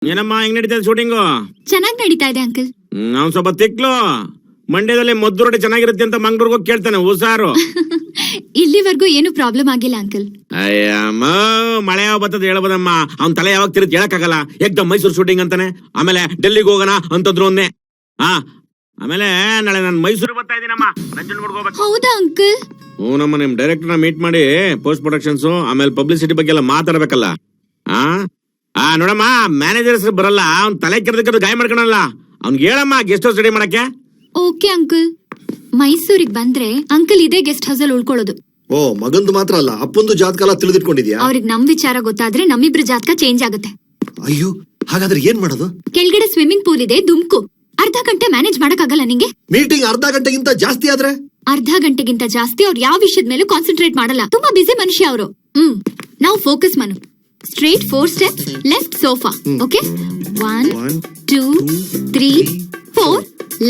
ಏನಮ್ಮ ಹೆಂಗ್ ನಡೀತದೆ ಶೂಟಿಂಗು? ಚೆನ್ನಾಗಿ ನಡೀತಾ ಇದೆ ಅಂಕಲ್. ಅವ್ನ್ ಸ್ವಲ್ಪ ತಿಕ್ಲು. ಮಂಡ್ಯದಲ್ಲಿ ಮದ್ದು ರೊಟ್ಟಿ ಚೆನ್ನಾಗಿರುತ್ತೆ ಅಂತ ಮಂಗ್ಳೂರ್ಗೆ ಹೋಗಿ ಕೇಳ್ತಾನೆ ಹುಷಾರು. ಇಲ್ಲಿವರೆಗೂ ಏನು ಪ್ರಾಬ್ಲಮ್ ಆಗಿಲ್ಲ ಅಂಕಲ್. ಅಯ್ಯಮ್ಮ ಮಳೆ ಯಾವ ಬರ್ತದೆ ಹೇಳ್ಬೋದಮ್ಮ. ಅವ್ನ್ ತಲೆ ಯಾವಾಗ ತಿರುಗಿ ಹೇಳಕ್ಕಾಗಲ್ಲ. ಏಕ್ದಮ್ ಮೈಸೂರು ಶೂಟಿಂಗ್ ಅಂತಾನೆ. ಆಮೇಲೆ ಡೆಲ್ಲಿಗೆ ಹೋಗೋಣ ಅಂತಂದ್ರು ಒಂದೇ. ಆಮೇಲೆ ನಾಳೆ ನಾನು ಮೈಸೂರು ಬರ್ತಾ ಇದೀನಮ್ಮ. ನಂಜನಗೂಡ್ಗೆ ಹೋಗ್ಬೇಕು. ಹೌದಾ ಅಂಕಲ್? ನಮ್ಮ ನಿಮ್ ಡೈರೆಕ್ಟರ್ ನ ಮೀಟ್ ಮಾಡಿ ಪೋಸ್ಟ್ ಪ್ರೊಡಕ್ಷನ್ಸ್ ಆಮೇಲೆ ಪಬ್ಲಿಸಿಟಿ ಬಗ್ಗೆ ಎಲ್ಲ ಮಾತಾಡ್ಬೇಕಲ್ಲ. ನೋಡಮ್ಮ, ಮ್ಯಾನೇಜರ್ ಹೆಸರು ಬರಲ್ಲ. ಅವ್ನ್ ತಲೆ ಕೆರೆದ ಗಾಯ ಮಾಡ್ಕೊಳಲ್ಲ. ಅವ್ನ್ಗೆ ಹೇಳಮ್ಮ ಗೆಸ್ಟ್ ಹೌಸ್ ರೆಡಿ ಮಾಡಕ್ಕೆ. Okay uncle. ಮೈಸೂರಿಗೆ ಬಂದ್ರೆ ಅಂಕಲ್ ಇದೇ ಗೆಸ್ಟ್ ಹೌಸ್ ಅಲ್ಲಿ ಉಳ್ಕೊಳ್ಳೋದು. ಓ, ಮಗಂದು ಮಾತ್ರ ಅಲ್ಲ, ಅಪ್ಪಂದು ಜಾತಕ ತಿಳಿದಿಟ್ಕೊಂಡಿದ್ಯಾ? ಅವ್ರಿಗೆ ನಮ್ ವಿಚಾರ ಗೊತ್ತಾದ್ರೆ ನಮ್ಮಿಬ್ರ ಜಾತಕ ಚೇಂಜ್ ಆಗುತ್ತೆ. ಅಯ್ಯೋ, ಹಾಗಾದ್ರೆ ಏನ್ ಮಾಡೋದು? ಕೆಳಗಡೆ ಸ್ವಿಮ್ಮಿಂಗ್ ಪೂಲ್ ಇದೆ, ದುಮ್ಕು. ಅರ್ಧ ಗಂಟೆ ಮ್ಯಾನೇಜ್ ಮಾಡಕ್ಕಾಗಲ್ಲ ನಿಂಗೆ? ಮೀಟಿಂಗ್ ಅರ್ಧ ಗಂಟೆಗಿಂತ ಜಾಸ್ತಿ ಆದ್ರೆ? ಅರ್ಧ ಗಂಟೆಗಿಂತ ಜಾಸ್ತಿ ಅವ್ರು ಯಾವ ವಿಷಯದ ಮೇಲೂ ಕಾನ್ಸಂಟ್ರೇಟ್ ಮಾಡಲ್ಲ. ತುಂಬಾ ಬಿಸಿ ಮನುಷ್ಯ ಅವರು. ನಾವು focus Manu. Straight 4 steps, left sofa. Okay, 1 2 3 4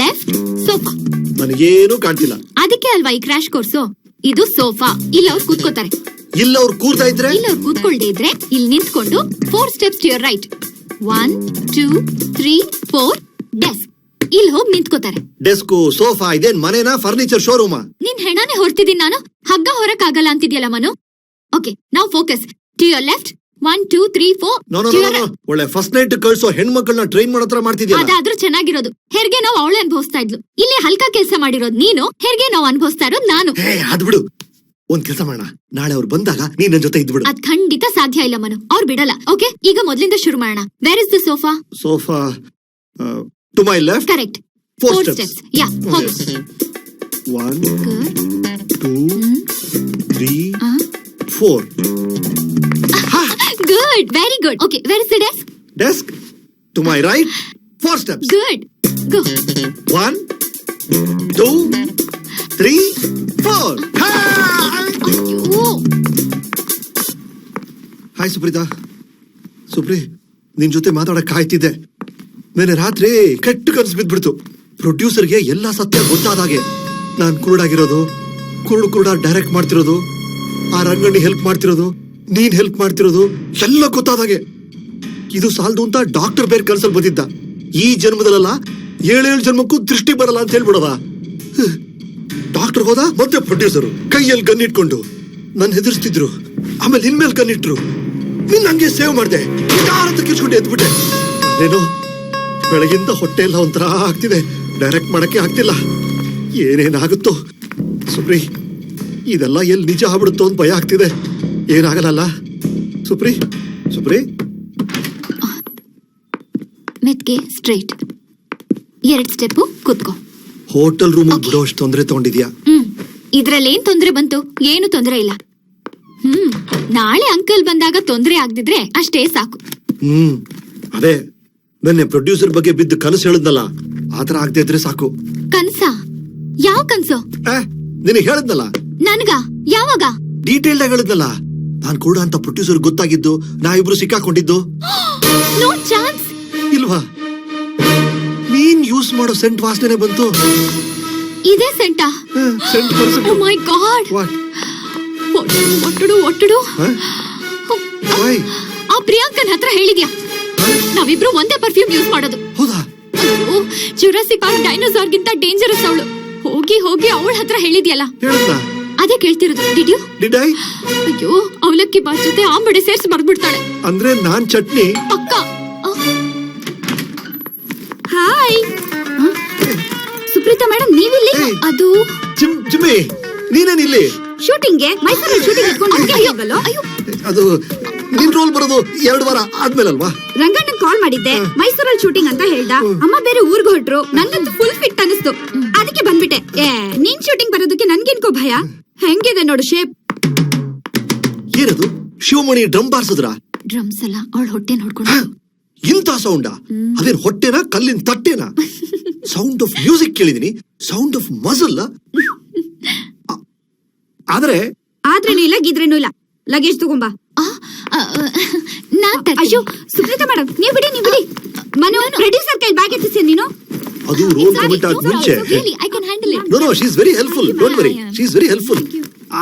left sofa. ನನಗೇನು ಕಾಣ್ತಿಲ್ಲ. ಅದಕ್ಕೆ ಅಲ್ವಾ ಈ ಕ್ರಾಶ್ ಕೋರ್ಸು. ಇದು ಸೋಫಾ. ಇಲ್ಲಿ ಅವ್ರು ಕೂತ್ಕೋತಾರೆ. ಇಲ್ಲ ಅವ್ರು ಕೂರ್ತಾ ಇದ್ರೆ? ಇಲ್ಲಿ ಅವ್ರು ಕೂತ್ಕೊಳ್ದೆ ಇದ್ರೆ ಇಲ್ಲಿ ನಿಂತ್ಕೊಂಡು 4 steps to your right. 1 2 3 4 desk. ಇಲ್ಲಿ ಹೋಗಿ ನಿಂತ್ಕೋತಾರೆ. ಡೆಸ್ಕ್, ಸೋಫಾ ಇದೇನ್ ಮನೇನಾ ಫರ್ನಿಚರ್ ಶೋರೂಮಾ? ನಿನ್ ಹೆಣಾನೆ ಹೊರ್ತಿದ್ದೀನಿ ನಾನು. ಹಗ್ಗ ಹೊರಕ್ ಆಗಲ್ಲ ಅಂತಿದ್ಯಲ್ಲ ಮನು. ಓಕೆ, ನಾವು focus. To your left. 1 2 3 4. No, ಒಳ್ಳೆ ಫಸ್ಟ್ ನೈಟ್ ಕಳ್ಸೋ ಹೆಣ್ಮಕ್ಳನ್ನ ಟ್ರೈನ್ ಮಾಡತ್ರ ಮಾಡ್ತಿದ್ಯಲ್ಲ. ಅದಾದ್ರೂ ಚೆನ್ನಾಗಿರೋದು. ಹೆರಿಗೆ ನೋವು ಅವಳೆ ಅನುಭವಿಸ್ತಾ ಇದ್ಲು. ಇಲ್ಲಿ ಹಲ್ಕ ಕೆಲಸ ಮಾಡಿರೋದು ನೀನು, ಹೆರಿಗೆ ನೋವು ಅನುಭವಿಸ್ತಾ ಇರೋದು ನಾನು. ಅದ್ ಬಿಡು. ಒಂದ್ ಕೆಲಸ ಮಾಡೋಣ, ನಾಳೆ ಅವ್ರು ಬಂದಾಗ ನೀನ್ ನನ್ ಜೊತೆ ಇದ್ಬಿಡು. ಅದ್ ಖಂಡಿತ ಸಾಧ್ಯ ಇಲ್ಲ ಮನು, ಅವ್ರು ಬಿಡಲ್ಲ. ಓಕೆ, ಈಗ ಮೊದ್ಲಿಂದ ಶುರು ಮಾಡೋಣ. Where is the sofa? Sofa to my left. Correct. 4 steps. Yeah, ಹೋಗು. 1 2 3 4. Good, very good. Okay, where is the desk? Desk to my right. 4 steps. Good. Go. 1 2 3 4. ಅಯ್ಯೋ. ಹಾಯ್ ಸುಪ್ರೀತಾ. ಸುಪ್ರಿ, ನಿನ್ ಜೊತೆ ಮಾತಾಡಕ್ ಕಾಯ್ತಿದ್ದೆ. ನೆನ್ನೆ ರಾತ್ರಿ ಕೆಟ್ಟ ಕನ್ಸು ಬಿದ್ಬಿಡ್ತು. ಪ್ರೊಡ್ಯೂಸರ್ಗೆ ಎಲ್ಲಾ ಸತ್ಯ ಗೊತ್ತಾದಾಗೆ ನಾನ್ ಕುರುಡಾಗಿರೋದು, ಕುರುಡ ಡೈರೆಕ್ಟ್ ಮಾಡ್ತಿರೋದು, ಆ ರಂಗಣ್ಣಿ ಹೆಲ್ಪ್ ಮಾಡ್ತಿರೋದು, ನೀನ್ ಹೆಲ್ಪ್ ಮಾಡ್ತಿರೋದು ಎಲ್ಲ ಗೊತ್ತಾದಾಗೆ. ಇದು ಸಾಲದು ಅಂತ ಡಾಕ್ಟರ್ ಬೇರೆ ಕನ್ಸಲ್ ಬಂದಿದ್ದ. ಈ ಜನ್ಮದಲ್ಲ 7 ಜನ್ಮಕ್ಕೂ ದೃಷ್ಟಿ ಬರಲ್ಲ ಅಂತ ಹೇಳ್ಬಿಡೋದ. ಡಾಕ್ಟರ್ ಹೋದ, ಮತ್ತೆ ಪ್ರೊಡ್ಯೂಸರು ಕೈಯಲ್ಲಿ ಗನ್ನಿಟ್ಕೊಂಡು ನನ್ ಹೆದರ್ಸ್ತಿದ್ರು. ಆಮೇಲೆ ಇನ್ಮೇಲೆ ಗನ್ನಿಟ್ರು. ನಿನ್ ಹಂಗೆ ಸೇವ್ ಮಾಡ್ದೆ. ಅಂತ ಕಿರ್ಸ್ಕೊಂಡು ಎದ್ಬಿಟ್ಟೆ. ಅದೇನೋ ಬೆಳಗಿಂದ ಹೊಟ್ಟೆ ಎಲ್ಲ ಒಂಥರ ಆಗ್ತಿದೆ. ಡೈರೆಕ್ಟ್ ಮಾಡಕ್ಕೆ ಆಗ್ತಿಲ್ಲ. ಏನೇನಾಗುತ್ತೋ ಸುಪ್ರಿ. ಇದೆಲ್ಲ ಎಲ್ಲಿ ನಿಜ ಆಗ್ಬಿಡುತ್ತೋ ಅಂತ ಭಯ ಆಗ್ತಿದೆ. ಏನಾಗಲ್ಲ ಸುಪ್ರಿ? ಸುಪ್ರಿ, ಮೆತ್ಗೆ ಸ್ಟ್ರೈಟ್ 2 ಸ್ಟೆಪ್ ಕೂತ್ಕೋ. ಹೋಟೆಲ್ ರೂಮ್ ಬಿಡೋ ಅಷ್ಟು ತೊಂದ್ರೆ ತಗೊಂಡಿದ್ಯಾ? ಇದ್ರಲ್ಲಿ ಏನ್ ತೊಂದ್ರೆ ಬಂತು? ಏನು ತೊಂದ್ರೆ ಇಲ್ಲ. ನಾಳೆ ಅಂಕಲ್ ಬಂದಾಗ ತೊಂದ್ರೆ ಆಗ್ದಿದ್ರೆ ಅಷ್ಟೇ ಸಾಕು. ಅದೇ ನನ್ನ ಪ್ರೊಡ್ಯೂಸರ್ ಬಗ್ಗೆ ಬಿದ್ದು ಕನಸು ಹೇಳಿದ್ನಲ್ಲ, ಆತರ ಆಗದೆ ಇದ್ರೆ ಸಾಕು. ಕನ್ಸ? ಯಾವ ಕನ್ಸು? ನಿನಗೆ ಹೇಳಿದ್ನಲ್ಲ. ನನ್ಗ? ಯಾವಾಗ? ಡೀಟೇಲ್ ಆಗಿ ಹೇಳಿದ್ನಲ್ಲ. ನಾನ್ ಕೂಡ ಅಂತ ಪ್ರೊಡ್ಯೂಸರ್ ಗೊತ್ತಾಗಿದ್ದು, ನಾ ಇಬ್ರು ಸಿಕ್ಕಾಕೊಂಡಿದ್ದು. No chance. ಇಲ್ವಾ? ನೀನ್ ಯೂಸ್ ಮಾಡೋ ಸೆಂಟ್ ವಾಸನೆ ಬಂತು. ಇದೇ ಸೆಂಟಾ? ಸೆಂಟ್. ಓ ಮೈ ಗಾಡ್. ಒಟ್ಟಡು. ಆ ಪ್ರಿಯಾಂಕನ್ ಹತ್ರ ಹೇಳಿದ್ಯಾ? ನಾವಿಬ್ರು ಒಂದೇ ಪರ್ಫ್ಯೂಮ್ ಯೂಸ್ ಮಾಡೋದು. ಹೌದಾ? ಅಯ್ಯೋ, ಜುರಾಸಿಕ್ ಪಾರ್ಕ್ ಡೈನೋಸಾರ್ ಗಿಂತ ಡೇಂಜರಸ್ ಅವಳು. ಹೋಗಿ ಅವಳ ಹತ್ರ ಹೇಳಿದ್ಯಲ್ಲ. ಅದೇ ಕೇಳ್ತಿರೋದು. Did I? ಅಯ್ಯೋ, ಅವಲಕ್ಕಿ ಬಾತ್ ಜೊತೆ ಆಂಬಡೆ ಸೇರ್ಸಿ ಬರ್ಬಿಡ್ತಾಳೆ. ಅಂದ್ರೆ ನಾನ್ ಚಟ್ನಿ ಪಕ್ಕ. ಹಾಯ್ ಸುಪ್ರೀತಾ ಮೇಡಮ್, ನೀವಿಲ್ಲಿ? ಅದು ಜಿಮ್ಮಿ, ನೀನೇನಿಲ್ಲಿ? ಶೂಟಿಂಗ್ಗೆ ಮೈಸೂರಲ್ಲಿ ಶೂಟಿಂಗ್ ಇಟ್ಕೊಂಡು. ಅದು ನಿನ್ ರೋಲ್ ಬರೋದು 2 ವಾರ ಆದ್ಮೇಲಲ್ವಾ? ರಂಗಣ್ಣ ಕಾಲ್ ಮಾಡಿದ್ದೆ, ಮೈಸೂರಲ್ಲಿ ಶೂಟಿಂಗ್ ಅಂತ ಹೇಳ್ದ. ಅಮ್ಮ ಬೇರೆ ಊರ್ಗ್ ಹೊಟ್ರು. ನನ್ನದು ಫುಲ್ ಫಿಟ್ ಅನಿಸ್ತು, ಅದಕ್ಕೆ ಬಂದ್ಬಿಟ್ಟೆ. ನೀನ್ ಶೂಟಿಂಗ್ ಬರೋದಕ್ಕೆ ನನ್ಗೇನ್ಕೋ ಭಯ. ಹೆಂಗಿದೆ ನೋಡು ಶೇಪ್. ಏನದು? ಶಿವಮಣಿ ಡ್ರಮ್ ಬಾರ್ಸಿದ್ರ? ಡ್ರಮ್ಸ್ ಅಲ್ಲ, ಅವಳ ಹೊಟ್ಟೆ ನೋಡ್ಕೊಂಡು. ಇಂತ ಸೌಂಡ? ಅದೇನ್ ಹೊಟ್ಟೆನಾ ಕಲ್ಲಿನ ತಟ್ಟೆನಾ? ಸೌಂಡ್ ಆಫ್ ಮ್ಯೂಸಿಕ್ ಕೇಳಿದೀನಿ, ಸೌಂಡ್ ಆಫ್ ಮಜಲ್. ಆದ್ರೆ ನೀ ಗಿದ್ರೇನು ಇಲ್ಲ. ಲಗೇಜ್ ತಗೊಂಬಾ. ಅಯ್ಯೋ ಸುಪ್ರೀತಾ ಮೇಡಮ್, ನೀವ್ ಬಿಡಿ. ಮನು, ಪ್ರೊಡ್ಯೂಸರ್ ಕೈ ಬ್ಯಾಗ್ ಎತ್ತಿಸಿ ನೀನು. ಅದು ರೋಲ್ ಕಮಿಟ್ ಆಗ ಮುಂಚೆ. No, she is very helpful. Don't worry, she is very helpful.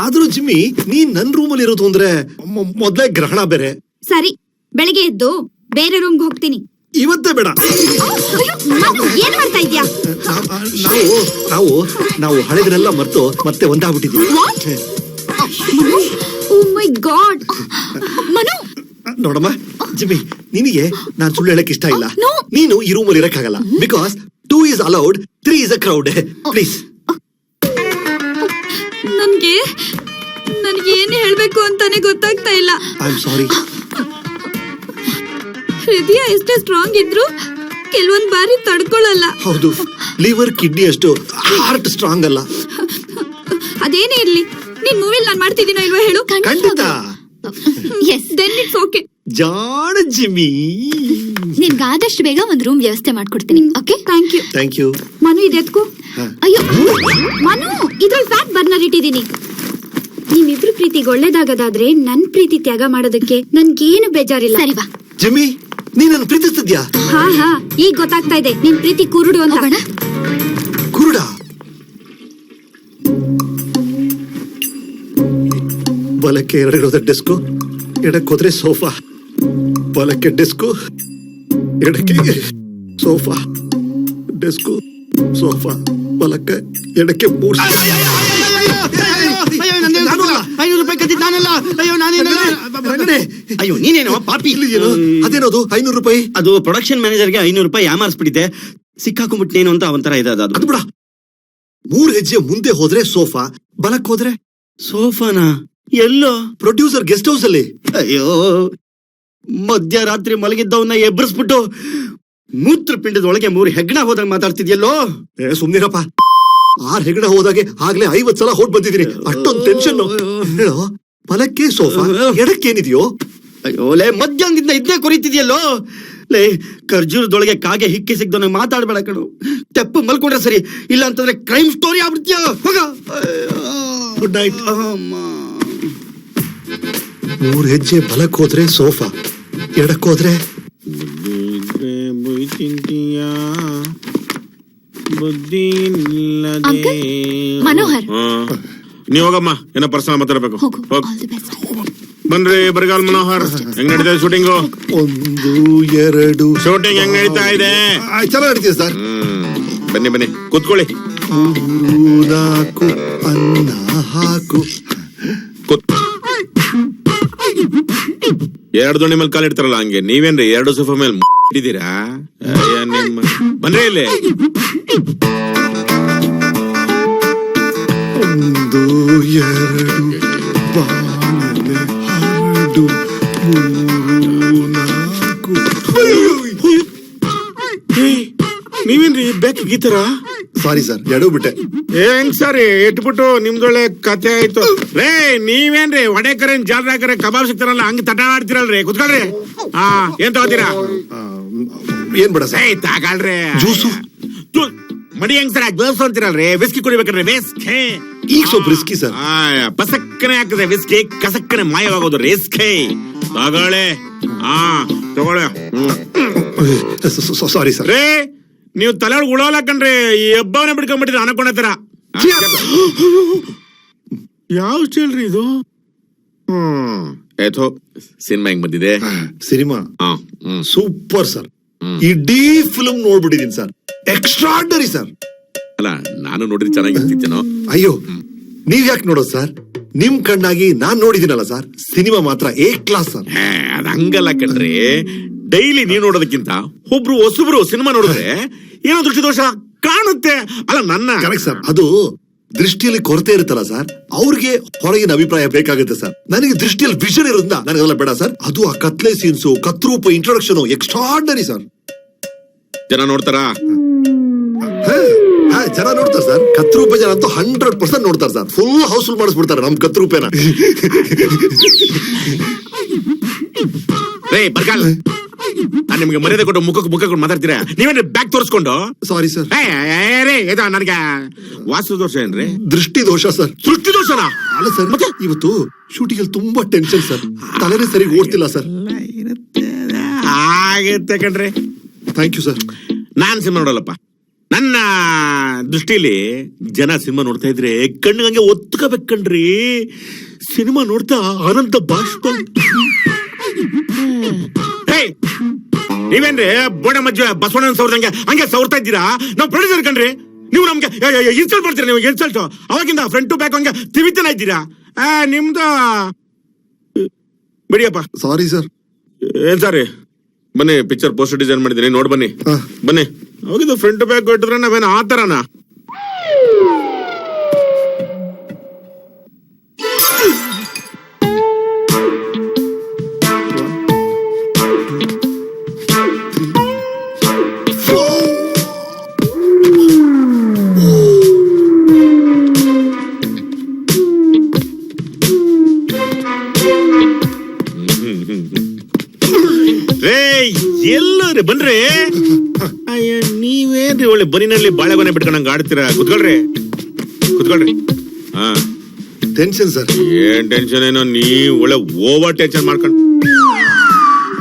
ಆದ್ರೂ ಜಿಮ್ಮಿ, ನೀನ್ ನನ್ ರೂಮಲ್ಲಿ ಇರೋದು ಅಂದ್ರೆ ಮೊದ್ಲೇ ಗ್ರಹಣ ಬೇರೆ. ಸರಿ, ಬೆಳಿಗ್ಗೆ ಎದ್ದು ಬೇರೆ ರೂಮ್ಗೆ ಹೋಗ್ತೀನಿ. ಇವತ್ತೇ ಬೇಡ. ಮನು, ಏನ್ ಮಾಡ್ತಾ ಇದ್ಯಾ? ನಾವು ನಾವು ಹಳೆದನ್ನೆಲ್ಲ ಮರ್ತು ಮತ್ತೆ ಒಂದಾಗ್ಬಿಟ್ಟಿದ್ದೀವಿ. ಓ ಮೈ ಗಾಡ್. ಮನು, ನೋಡಮ್ಮ ಜಿಮ್ಮಿ, ನಿನಗೆ ನಾನ್ ಸುಳ್ಳು ಹೇಳಕ್ ಇಷ್ಟ ಇಲ್ಲ. No. ನೀನು ಈ ರೂಮಲ್ಲಿ ಇರಕ್ಕಾಗಲ್ಲ. Because 2 is allowed, 3 is a crowd. Please. ನನ್ಗೆ ಏನ್ ಹೇಳ್ಬೇಕು ಅಂತಾನೆ ಗೊತ್ತಾಗ್ತಾ ಇಲ್ಲ. I am sorry. ಹೃದಯ ಎಷ್ಟೇ ಸ್ಟ್ರಾಂಗ್ ಇದ್ರು ಕೆಲವೊಂದ್ ಬಾರಿ ತಡ್ಕೊಳಲ್ಲ. ಹೌದು, ಲಿವರ್ ಕಿಡ್ನಿ ಅಷ್ಟು ಹಾರ್ಟ್ ಸ್ಟ್ರಾಂಗ್ ಅಲ್ಲ. ಅದೇನೇ ಇರ್ಲಿ, ನೀನ್ ಮೂವಿಲ್ ನಾನ್ ಮಾಡ್ತಿದ್ದೀನೋ ಇಲ್ವೋ ಹೇಳು. ಖಂಡಿತ. Yes, then it's okay. ಜಾಣ ಜಿಮ್ಮಿ. ನಿನ್ಗೆ ಆದಷ್ಟು ಬೇಗ ಒಂದ್ ರೂಮ್ ವ್ಯವಸ್ಥೆ ಮಾಡ್ಕೊಡ್ತೀನಿ. Okay, thank you. Thank you. Manu, ಇದೆತ್ಕೋ. ಅಯ್ಯೋ ಮನು, ಇದ್ರಲ್ಲಿ ಫ್ಯಾಟ್ ಬರ್ನರ್ ಇಟ್ಟಿದ್ದೀನಿ. ನಿಮ್ಮಿಬ್ರು ಪ್ರೀತಿಗೆ ಒಳ್ಳೇದಾಗದಾದ್ರೆ ನನ್ ಪ್ರೀತಿ ತ್ಯಾಗ ಮಾಡೋದಕ್ಕೆ ನನ್ಗೇನು ಬೇಜಾರಿಲ್ಲ. ಸರಿ ಬಾ. ಜಿಮ್ಮಿ, ನೀನ್ ನನ್ನ ಪ್ರೀತಿಸ್ತಿದ್ಯಾ? ಹಾ, ಈಗ ಗೊತ್ತಾಗ್ತಾ ಇದೆ ನಿನ್ ಪ್ರೀತಿ ಕುರುಡು ಅಂತ. ಹೋಗೋಣ. ಕುರುಡ? ಬಲಕ್ಕೆ 2 ಇರೋದ ಡೆಸ್ಕು, ಎಡಕ್ಕೆ ಹೋದ್ರೆ ಸೋಫಾ. ಬಲಕ್ಕೆ ಡೆಸ್ಕು, ಎಡಕ್ಕೆ ಸೋಫಾ. ಡೆಸ್ಕು, ಸೋಫಾ, ಬಲಕ್ಕೆ ಎಡಕ್ಕೆ 3. 500 ರೂಪಾಯಿ ಕದ್ದಿದ್ದು ನಾನಲ್ಲ. ಅಯ್ಯೋ, ನಾನೇನಲ್ಲ. ಅಯ್ಯೋ, ನೀನೇನೋ ಪಾಪಿ. ಅದೇನದು 500 ರೂಪಾಯಿ? ಅದು ಪ್ರೊಡಕ್ಷನ್ ಮ್ಯಾನೇಜರ್ಗೆ 500 ರೂಪಾಯಿ ಯಾಮಾರಿಸ್ಬಿಟ್ಟಿದೆ. ಸಿಕ್ಕಾಕೊಂಡ್ಬಿಟ್ಟೇನು ಅಂತ ಅವಂತರ ಇದೆ ಅದು. ಅದು ಬಿಡ. 3 ಹೆಜ್ಜೆ ಮುಂದೆ ಹೋದ್ರೆ ಸೋಫಾ, ಬಲಕ್ಕೆ ಹೋದ್ರೆ ಸೋಫಾನಾ? ಎಲ್ಲೋ? ಪ್ರೊಡ್ಯೂಸರ್ ಗೆಸ್ಟ್ ಹೌಸ್ ಅಲ್ಲಿ. ಅಯ್ಯೋ, ಮಧ್ಯರಾತ್ರಿ ಮಲಗಿದ್ದವನ್ನ ಎಬ್ಬರಿಸ್ಬಿಟ್ಟು ಮೂತ್ರಪಿಂಡದ ಒಳಗೆ 3 ಹೆಗ್ಗಣ ಹೋದಾಗ ಮಾತಾಡ್ತಿದ್ಯಲ್ಲೋ. ಸುಮ್ನಿರಪ್ಪ. 6 ಹೆಗಣ ಹೋದಾಗೆ ಆಗ್ಲೇ 50 ಸಲ ಹೊಡ್ ಬಂದಿದ್ದೀನಿ. ಅಷ್ಟೊಂದು ಟೆನ್ಷನ್. ಹೇಳೋ, ಬಲಕ್ಕೆ ಸೋಫಾ, ಎಡಕ್ಕೇನಿದೆಯೋ? ಅಯ್ಯೋ ಲೇ, ಮಧ್ಯಾಹ್ನದಿಂದ ಇದನ್ನೇ ಕೊರಿತಿದ್ಯಲ್ಲೋ. ಲೇ, ಖರ್ಜೂರದೊಳಗೆ ಕಾಗೆ ಹಿಕ್ಕಿ ಸಿಗ್ದವನ ಮಾತಾಡ್ಬೇಡ ಕಣು. ತೆಪ್ಪು ಮಲ್ಕೊಂಡ್ರೆ ಸರಿ, ಇಲ್ಲ ಅಂತಂದ್ರೆ ಕ್ರೈಮ್ ಸ್ಟೋರಿ ಆಗ್ಬಿಡ್ತೀಯ. ಹೋಗ. Good night. 3 ಹೆಜ್ಜೆ ಬಲಕ್ಕೆ ಹೋದ್ರೆ ಸೋಫಾ, ಎಡಕ್ಕೋದ್ರೆ ಬುದ್ಧಿ ಅಂಕಲ್, ಮನೋಹರ್. ನೀವ್ ಹೋಗಮ್ಮ, ಏನೋ ಪರ್ಸನಲ್ ಮಾತಾಡ್ಬೇಕು. ಹೋಗು. ಹೋಗ್. All the best. ಬನ್ರಿ ಬರಗಾಲ್ ಮನೋಹರ್, ಹೆಂಗ್ ನಡೀತಾ ಇದೆ ಶೂಟಿಂಗು? 1 2 ಶೂಟಿಂಗ್ ಹೆಂಗ್ ನಡೀತಾ ಇದೆ? ಚೆನ್ನಾಗಿ ನಡೀತಿದೆ ಸರ್. ಬನ್ನಿ ಕೂತ್ಕೊಳ್ಳಿ. 3 4 ಅನ್ನ ಹಾಕು. 2 ದೋಣಿ ಮೇಲೆ ಕಾಲಿಡ್ತಾರಲ್ಲ ಹಂಗೆ ನೀವೇನ್ರಿ 2 ಸೋಫಾ ಮೇಲೆ ಇಟ್ಟಿದ್ದೀರಾ? ಬನ್ರಿ ಇಲ್ಲಿ. 1 2 ಬಾಳೆ ಹರಡು 3 4. ನೀವೇನ್ರಿ ಬೆಕ್ ಗೀತರ? ಸಾರಿ ಸರ್, ಎಡವು ಬಿಟ್ಟೆ. ಹೆಂಗ್ ಸರಿ ಇಟ್ಬಿಟ್ಟು ನಿಮ್ದೊಳ್ಳೆ ಕತೆ ಆಯ್ತು ರೇ. ನೀವೇನ್ರಿ ಒಡೆಕರೆ ಜಾಲ್ರಾಕರೆ ಕಬಾಬ್ ಸಿಗ್ತಾರಲ್ಲ ಹಂಗ ತಟ ಆಡ್ತಿರಲ್ರಿ. ಕುತ್ಕೊಳ್ರಿ. ಏನ್ ತಗೋತೀರಾ? ಏನ್ ಬೇಡ ಸರ್. ತಗೊಳ್ರಿ. ಜ್ಯೂಸು? ಮಡಿ ಹೆಂಗ್ ಸರ್ ಜ್ಯೂಸ್ ಅಂತಿರಲ್ರಿ? ವಿಸ್ಕಿ ಕುಡಿಬೇಕ್ರಿ. ವಿಸ್ಕಿ ಈಗ ಸ್ವಲ್ಪ ರಿಸ್ಕಿ ಸರ್. ಪಸಕ್ಕನೆ ಆಗ್ತದೆ ವಿಸ್ಕಿ, ಕಸಕ್ಕನೆ ಮಾಯವಾಗೋದು ರಿಸ್ಕಿ. ತಗೊಳ್ಳಿ. ತಗೊಳ್ಳಿ. Sorry sir. ರೇ, ನೀವು ತಲೆ ಒಳಗೆ ಉಳೋಲ್ಲ ಕಣ್ರಿ. ಈ ಹಬ್ಬವನ್ನ ಬಿಡ್ಕೊಂಡ್ಬಿಟ್ಟಿದ್ರೆ ಅನ್ಕೊಂಡತ್ತರ. ಯಾವ ಸ್ಟೈಲ್ ರೀ ಇದು? ಏಥೋ ಸಿನಿಮಾ ಹೆಂಗ್ ಬಂದಿದೆ? Cinema super sir. ಇಡೀ ಫಿಲ್ಮ್ ನೋಡ್ಬಿಟ್ಟಿದೀನಿ ಸರ್. Extraordinary sir. ಅಲ್ಲ, ನಾನು ನೋಡಿದ್ರೆ ಚೆನ್ನಾಗಿರ್ತಿತ್ತೇನೋ. ಅಯ್ಯೋ, ನೀವ್ ಯಾಕೆ ನೋಡೋದು ಸರ್? ನಿಮ್ ಕಣ್ಣಾಗಿ ನಾನ್ ನೋಡಿದಿನಲ್ಲ ಸರ್. ಸಿನಿಮಾ ಮಾತ್ರ ಎ ಕ್ಲಾಸ್ ಸರ್. ಅದ ಹಂಗಲ್ಲ ಕಣ್ರಿ. ಡೈಲಿ ನೀವ್ ನೋಡೋದಕ್ಕಿಂತ ಒಬ್ರು ಹೊಸಬ್ರು ಸಿನಿಮಾ ನೋಡಿದ್ರೆ ಏನೋ ದೃಷ್ಟಿ ದೋಷ ಕಾಣುತ್ತೆ. ಅಲ್ಲ ನನ್ನ ಕರೆಕ್ಟ್ ಸರ್. ಅದು ದೃಷ್ಟಿಯಲ್ಲಿ ಕೊರತೆ ಇರುತ್ತಲ್ಲ ಸರ್, ಅವ್ರಿಗೆ ಹೊರಗಿನ ಅಭಿಪ್ರಾಯ ಬೇಕಾಗುತ್ತೆ ಸರ್. ನನಗೆ ದೃಷ್ಟಿಯಲ್ಲಿ ವಿಷನ್ ಇರೋದ್ರಿಂದ ನನಗೆಲ್ಲ ಬೇಡ ಸರ್. ಅದು ಆ ಕತ್ಲೆ ಸೀನ್ಸು, ಕತ್ರೂಪ ಇಂಟ್ರೊಡಕ್ಷನ್ ಎಕ್ಸ್ಟ್ರಾರ್ಡನರಿ ಸರ್. ಜನ ನೋಡ್ತಾರಾ? ಜನ ನೋಡ್ತಾರೆ ಸರ್. ಕತ್ರೂಪ ಜನ ಅಂತೂ 100% ನೋಡ್ತಾರೆ ಸರ್. ಫುಲ್ ಹೌಸ್ಫುಲ್ ಮಾಡಿಸ್ಬಿಡ್ತಾರೆ ನಮ್ ಕತ್ರೂಪೇನ. ರೇ ಬರ್ಗಾಲ್, ನಾನ್ ನಿಮ್ಗೆ ಮರ್ಯಾದೆ ಕೊಟ್ಟು ಮುಖಕ್ಕೆ ಕೊಟ್ಟು ಮಾತಾಡ್ತೀರಾ? ನೀವೇನ್ರಿ ಬ್ಯಾಗ್ ತೋರಿಸ್ಕೊಂಡು? Sorry sir. ರೇ, ಇದು ನನಗೆ ವಾಸ್ತು ದೋಷ ಏನ್ರಿ? ದೃಷ್ಟಿ ದೋಷ ಸರ್. ದೃಷ್ಟಿ ದೋಷನಾ? ಅಲ್ಲ ಸರ್, ಮತ್ತೆ ಇವತ್ತು ಶೂಟಿಂಗ್ ಅಲ್ಲಿ ತುಂಬಾ ಟೆನ್ಷನ್ ಸರ್. ತಲೆನೇ ಸರಿ ಓಡ್ತಿಲ್ಲ ಸರ್. ಆಗತ್ತೆ ಕಣ್ರಿ. Thank you sir. ನಾನ್ ಸಿನಿಮಾ ನೋಡಲ್ಲಪ್ಪ. ನನ್ನ ದೃಷ್ಟಿಲಿ ಜನ ಸಿನಿಮಾ ನೋಡ್ತಾ ಇದ್ರೆ ಕಣ್ಣಿಗೆ ಒತ್ಕೋಬೇಕು ಕಣ್ರಿ. ಸಿನಿಮಾ ನೋಡ್ತಾ ಆನಂದ ಬಾಷ್ಪ. ನೀವೇನ್ರಿ ಬೋಡೆ ಮಜ್ಜೆ ಬಸವಣ್ಣನ ಸೌರ್ದಂಗೆ ಹಂಗೆ ಸೌರ್ತಾ ಇದ್ದೀರಾ? ನಾವು ಪ್ರೊಡ್ಯೂಸರ್ ಕಣ್ರಿ, ನೀವು ನಮ್ಗೆ ಇನ್ಸಲ್ಟ್ ಮಾಡ್ತೀರಾ. ನೀವು ಇನ್ಸಲ್ಟ್ ಅವಾಗಿಂದ ಫ್ರಂಟ್ ಟು ಬ್ಯಾಕ್ ಹಂಗೆ ತಿವಿತನ ಇದ್ದೀರಾ. ನಿಮ್ದು ಬಿಡಿಯಪ್ಪ. Sorry sir. ಏನ್ ಸಾರಿ? ಬನ್ನಿ, ಪಿಕ್ಚರ್ ಪೋಸ್ಟರ್ ಡಿಸೈನ್ ಮಾಡಿದ್ದೀನಿ, ನೋಡ್ ಬನ್ನಿ. ಬನ್ನಿ. ಅವಾಗಿಂದ ಫ್ರಂಟ್ ಟು ಬ್ಯಾಕ್ ಕೊಟ್ಟಿದ್ರೆ ನಾವೇನು ಆ ಥರನಾ? ಎಲ್ಲರೂ ಬನ್ರಿ. ಅಯ್ಯ, ನೀವೇನ್ರಿ ಒಳ್ಳೆ ಬನಿನಲ್ಲಿ ಬಾಳೆಗೊನೆ ಬಿಟ್ಕೊಂಡಂಗ ಆಡ್ತೀರಾ? ಕುತ್ಕೊಳ್ರಿ, ಕುತ್ಕೊಳ್ರಿ. ಹಾ, ಟೆನ್ಷನ್ ಸರ್. ಏನ್ ಟೆನ್ಷನ್ ಏನೋ, ನೀವ್ ಒಳ್ಳೆ ಓವರ್ ಟೆನ್ಷನ್ ಮಾಡ್ಕೊಂಡು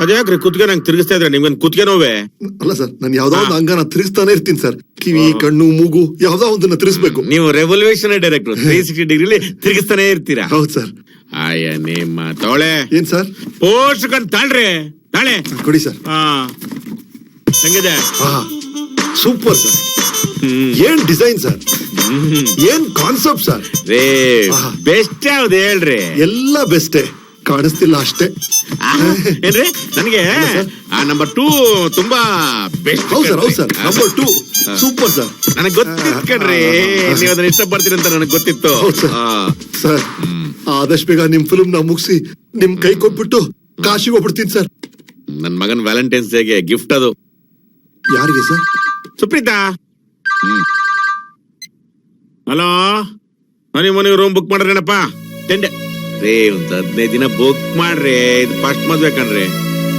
ಅದ್ಯಾಕ್ರಿ ಕುತ್ಗೆ ನಂಗೆ ತಿರುಗಿಸ್ತಾ ಇದ್ರೆ ನಿಮ್ಗೆ ಕುತ್ಗೆ ನೋವೇ? ಅಲ್ಲ ಸರ್, ನಾನು ಯಾವ್ದೋ ಒಂದು ಅಂಗನ ತಿರುಗಿಸ್ತಾನೆ ಇರ್ತೀನಿ ಸರ್. ಕಿವಿ, ಕಣ್ಣು, ಮೂಗು ಯಾವ್ದೋ ಒಂದನ್ನ ತಿರುಗಿಸ್ಬೇಕು. ನೀವು ರೆವಲ್ಯೂಷನ್ ಡೈರೆಕ್ಟರ್, 360 ಡಿಗ್ರಿಲಿ ತಿರುಗಿಸ್ತಾನೆ ಇರ್ತೀರಾ. ಹೌದು ಸರ್. ಅಯ್ಯ, ನಿಮ್ಮ ತೋಳೆ ಏನ್ ಸರ್? ಪೋಸ್ಟ್ ಕಂಡ್ ತಾಳ್ರಿ, ತಾಳೆ ಕೊಡಿ ಸರ್. ಹಾ, ಹೆಂಗಿದೆ? Super sir. ಏನ್ ಡಿಸೈನ್ ಸರ್, ಏನ್ ಕಾನ್ಸೆಪ್ಟ್ ಸರ್. ರೇ, ಬೆಸ್ಟ್ ಯಾವ್ದು ಹೇಳ್ರಿ? ಎಲ್ಲ ಬೆಸ್ಟೇ, ಕಾಣಿಸ್ತಿಲ್ಲ ಅಷ್ಟೇ. ಏನ್ರಿ? ನನಗೆ ನಂಬರ್ 2 ತುಂಬಾ ಬೆಸ್ಟ್. ಹೌದು ಸರ್, ಹೌದು ಸರ್. Number 2 super sir. ನನಗೆ ಗೊತ್ತಿತ್ತು ಕಣ್ರಿ, ನೀವು ಅದನ್ನ ಇಷ್ಟಪಡ್ತೀರಿ ಅಂತ ನನಗೆ ಗೊತ್ತಿತ್ತು. ಸರ್, ಆದಷ್ಟು ಬೇಗ ನಿಮ್ ಫಿಲ್ಮ್ ನ ಮುಗಿಸಿ ನಿಮ್ ಕೈ ಕೊಟ್ಬಿಟ್ಟು ಕಾಶಿಗೆ ಹೋಗ್ಬಿಡ್ತೀನಿ ಸರ್. ನನ್ ಮಗನ್ ವ್ಯಾಲೆಂಟೈನ್ಸ್ ಡೇಗೆ ಗಿಫ್ಟ್ ಅದು. ಯಾರಿಗೆ ಸರ್? ಸುಪ್ರೀತಾ. ಹಲೋ, ಮನೆ ರೂಮ್ ಬುಕ್ ಮಾಡ್ರೇನಪ್ಪ? ಟೆಂಡೆ ರೇ, ಒಂದ್ 15 ದಿನ ಬುಕ್ ಮಾಡ್ರಿ. ಇದು ಫಸ್ಟ್ ಮದ್ವೆ ಕಣ್ರಿ.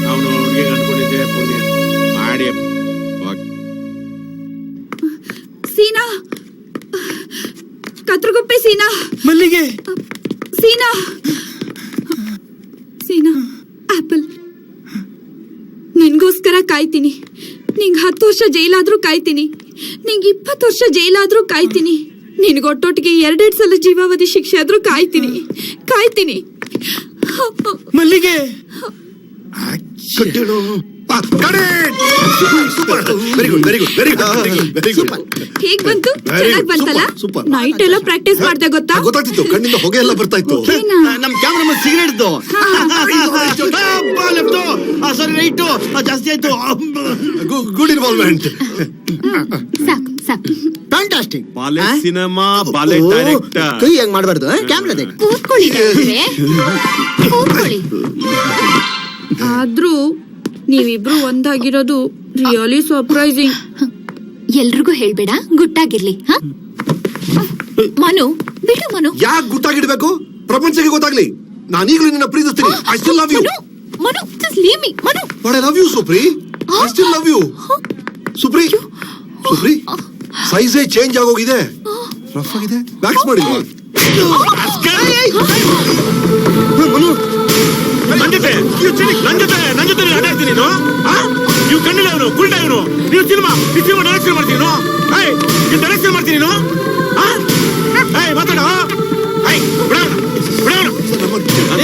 ಅವನು ಹುಡುಗಿ ಅನ್ಕೊಂಡಿದ್ದೆ, ಪುಣ್ಯ ಮಾಡಿ. ಸೀನಾ, ಕತ್ರಗುಪ್ಪೆ ಸೀನಾ, ಮಲ್ಲಿಗೆ ಸೀನಾ, ಸೀನಾ, ಆಪಲ್. ನಿನ್ಗೋಸ್ಕರ ಕಾಯ್ತೀನಿ. ನಿಂಗ್ 10 ವರ್ಷ ಜೈಲಾದ್ರೂ ಕಾಯ್ತೀನಿ. ನಿಂಗ್ 20 ವರ್ಷ ಜೈಲಾದ್ರೂ ಕಾಯ್ತೀನಿ. ನಿನ್ಗೊಟ್ಟೊಟ್ಟಿಗೆ 2 ಸಲ ಜೀವಾವಧಿ ಶಿಕ್ಷೆ ಆದ್ರೂ ಕಾಯ್ತೀನಿ, ಕಾಯ್ತೀನಿ. ಮಲ್ಲಿಗೆ very good, very good, very good, very good. ಹೇಗ್ ಬಂತು? ಚೆನ್ನಾಗ್ ಬಂತಲ್ಲ? ನೈಟ್ ಎಲ್ಲ ಪ್ರಾಕ್ಟೀಸ್ ಮಾಡ್ದೆ ಗೊತ್ತಾ? ಗೊತ್ತಾಗ್ತಿತ್ತು, ಕಣ್ಣಿಂದ ಹೊಗೆ ಎಲ್ಲ ಬರ್ತಾ ಇತ್ತು. ನಮ್ ಕ್ಯಾಮ್ರಾಮನ್ ಸಿಗರೇಟ್ ಸಾರಿ, ರೈಟ್ ಜಾಸ್ತಿ ಆಯ್ತು. Good involvement. ಸಾಕು ಸಾಕು. ಫ್ಯಾಂಟಾಸ್ಟಿಕ್. ಬಾಲೆ ಸಿನಿಮಾ, ಬಾಲೆ ಡೈರೆಕ್ಟರ್. ಕೈ ಹೆಂಗ್ ಮಾಡ್ಬಾರ್ದು, ಕ್ಯಾಮ್ರಾ ಕೂತ್ಕೊಳ್ಳಿ ಡಾಕ್ಟ್ರೇ, ಕೂತ್ಕೊಳ್ಳಿ. ಆದ್ರೂ ನೀವಿಬ್ರು ಒಂದಾಗಿರೋದು ರಿಯಲಿ ಸರ್ಪ್ರೈಸಿಂಗ್. ಎಲ್ರಿಗೂ ಹೇಳ್ಬೇಡ, ಗುಟ್ಟಾಗಿರ್ಲಿ. ಹ, ಮನು ಬಿಡು. ಮನು ಯಾಕೆ ಗುಟ್ಟಾಗಿಡ್ಬೇಕು? ಪ್ರಪಂಚಕ್ಕೆ ಗೊತ್ತಾಗ್ಲಿ. ನಾನೀಗಲೂ ನಿನ್ನ ಪ್ರೀತಿಸ್ತೀನಿ. I still love you. Manu, just leave me. Manu, but I love you Supri. I still love you Supri. Supri, ಸೈಜೇ ಚೇಂಜ್ ಆಗೋಗಿದೆ. ರಫ್ ಆಗಿದೆ. ವ್ಯಾಕ್ಸ್ ಮಾಡಿಲ್ವಾ? ನನ್ ಜೊತೆ ಆಟಾಡ್ತೀನಿ ನೀನು. ನೀವು ಕಣ್ಣಿಲ್ಲ ಅವನು, ಕುಲ್ಟ ಇವನು. ನೀವು ಸಿನಿಮಾ ಡೈರೆಕ್ಷನ್ ಮಾಡ್ತೀನಿ. ನೀವು ಡೈರೆಕ್ಷನ್ ಮಾಡ್ತೀನಿ ನೀನು. ಮಾತಾಡ.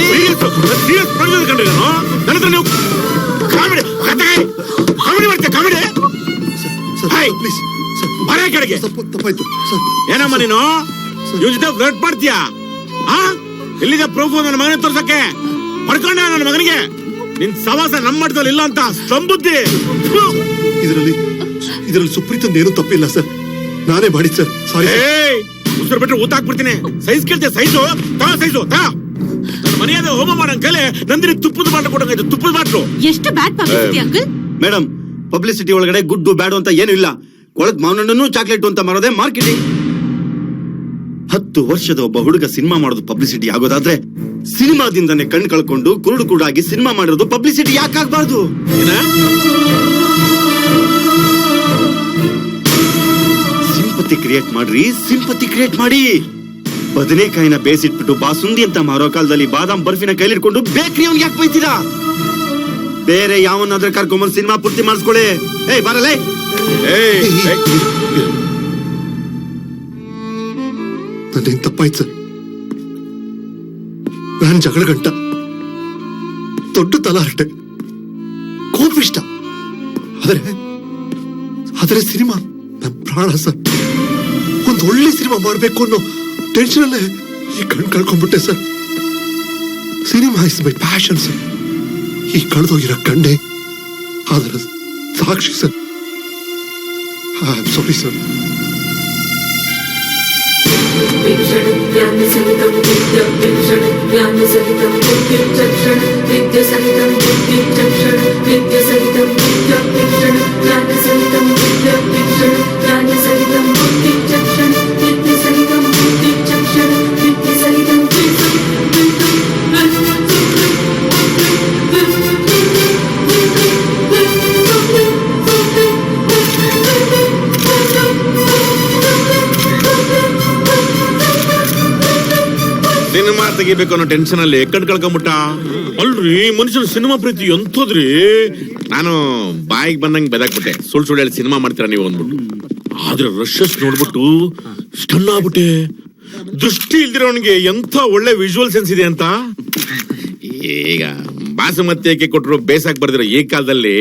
ಸೀರಿಯಸ್ ಪ್ರೊಡ್ಯೂಸರ್ ಕಂಡ್ರಿ ನಾನು. ನನ್ನ ಹತ್ರ ನೀವು ಕಾಮಿಡಿ ಮಾಡ್ತೀಯ, ಕಾಮಿಡಿ. ಪ್ಲೀಸ್ ಬರ ಕಡೆಗೆ. ತಪ್ಪಾಯ್ತು ಸರ್. ಏನಮ್ಮ ನೀನು ಇವ್ ಜೊತೆ ಫ್ಲರ್ಟ್ ಮಾಡ್ತೀಯಾ? ಎಲ್ಲಿದೆ ಪ್ರೂಫ್? ನನ್ನ ಮಗನೇ ತೋರ್ಸಕ್ಕೆ ಪಡ್ಕೊಂಡ ನನ್ನ ಮಗನಿಗೆ. ನಿನ್ ಸವಾಸ ನಮ್ಮ ಮಟ್ಟದಲ್ಲಿ ಇಲ್ಲ ಅಂತ ಸಂಬುದ್ಧಿ. ಇದರಲ್ಲಿ ಸುಪ್ರೀತಂದು ಏನೂ ತಪ್ಪಿಲ್ಲ ಸರ್. ನಾನೇ ಮಾಡಿದ್ ಸರ್. ಸಾರಿ. ಉಸಿರು ಬಿಟ್ರೆ ಊತಾಕ್ಬಿಡ್ತೀನಿ. ಸೈಜ್ ಕೇಳ್ತೀಯ? ಸೈಜು ತಾ. ಮನೆಯಾದ ಹೋಮ ಮಾಡಂಗ್ ಕಲೆ ನಂದಿನಿ ತುಪ್ಪದ ಬಾಟ್ಲು ಕೊಡಂಗಾಯ್ತು. ತುಪ್ಪದ ಬಾಟ್ಲು. ಎಷ್ಟು ಬ್ಯಾಡ್ ಪಬ್ಲಿಸಿಟಿ ಅಂಕಲ್. ಮೇಡಮ್, ಪಬ್ಲಿಸಿಟಿ ಒಳಗಡೆ ಗುಡ್ಡು ಬ್ಯಾಡು ಅಂತ ಏನು ಇಲ್ಲ. ಕೊಳತ್ ಮಾವನಣ್ಣನು ಚಾಕ್ಲೇಟ್ ಅಂತ ಮಾರೋದೇ ಮಾರ್ಕೆಟಿಂಗ್. 10 ವರ್ಷದ ಒಬ್ಬ ಹುಡುಗ ಸಿನಿಮಾ ಮಾಡೋದು ಪಬ್ಲಿಸಿಟಿ ಆಗೋದಾದ್ರೆ, ಸಿನಿಮಾದಿಂದನೇ ಕಣ್ ಕಳ್ಕೊಂಡು ಕುರುಡು ಕುರುಡಾಗಿ ಸಿನಿಮಾ ಮಾಡಿರೋದು ಪಬ್ಲಿಸಿಟಿ ಯಾಕಾಗಬಾರ್ದು? ಸಿಂಪತಿ ಕ್ರಿಯೇಟ್ ಮಾಡ್ರಿ, ಸಿಂಪತಿ ಕ್ರಿಯೇಟ್ ಮಾಡಿ. ಬದನೆಕಾಯಿನ ಬೇಯಿಸಿಟ್ಬಿಟ್ಟು ಬಾಸುಂದಿ ಅಂತ ಮಾರೋ ಕಾಲದಲ್ಲಿ ಬಾದಾಮ್ ಬರ್ಫಿನ ಕೈಲಿಟ್ಕೊಂಡು ಬೇಕ್ರಿ ಅವ್ನಿಗೆ ಯಾಕೆ ಬೈತೀರಾ? ಬೇರೆ ಯಾವನ್ನಾದ್ರೂ ಕರ್ಕೊಂಬಂದ್ ಸಿನಿಮಾ ಪೂರ್ತಿ ಮಾಡಿಸ್ಕೊಳ್ಳಿ. ಬರಲೇ. ನನ್ನೇನ್ ತಪ್ಪಾಯ್ತು ಸರ್. ನಾನು ಜಗಳ ಗಂಟ, ದೊಡ್ಡ ತಲಾಹರಟೆ, ಕೋಪಿಷ್ಟ, ಆದರೆ ಸಿನಿಮಾ ನನ್ನ ಪ್ರಾಣ ಸರ್. ಒಂದು ಒಳ್ಳೆ ಸಿನಿಮಾ ಮಾಡಬೇಕು ಅನ್ನೋ ಟೆನ್ಷನ್ ಅಲ್ಲೇ ಈ ಕಣ್ ಕಳ್ಕೊಂಡ್ಬಿಟ್ಟೆ ಸರ್. Cinema is my passion sir. ಈ ಕಳೆದೋಗಿರೋ ಕಣ್ಣೆ ಅದರ ಸಾಕ್ಷಿ ಸರ್. I am sorry sir. Cinema ತೆಗಿಬೇಕು ಅನ್ನೋ ಟೆನ್ಷನ್ ಅಲ್ಲಿ ಕಣ್ ಕಳ್ಕೊಂಬಿಟ್ಟ. ಅಲ್ರಿ ಮನುಷ್ಯನ ಸಿನಿಮಾ ಪ್ರೀತಿ ಎಂತದ್ರಿ. ನಾನು ಬಾಯಿಗೆ ಬಂದಂಗೆ ಬೆದಾಕ್ಬಿಟ್ಟೆ. ಸುಳ್ಳು ಹೇಳಿ ಸಿನಿಮಾ ಮಾಡ್ತೀರಾ ನೀವು ಅಂದ್ಬಿಟ್ಟು. ಆದ್ರೆ ರಶಸ್ ನೋಡ್ಬಿಟ್ಟು ಸ್ಟನ್ ಆಗ್ಬಿಟ್ಟೆ. ದೃಷ್ಟಿ ಇಲ್ದಿರೋನಿಗೆ ಎಂತ ಒಳ್ಳೆ ವಿಜುವಲ್ ಸೆನ್ಸ್ ಇದೆ ಅಂತ. ಈಗ ಬಾಸುಮತಿ ಅಕ್ಕಿ ಕೊಟ್ಟರು ಬೇಸಾಕ್ ಬರ್ದಿರೋ ಈ ಕಾಲದಲ್ಲಿ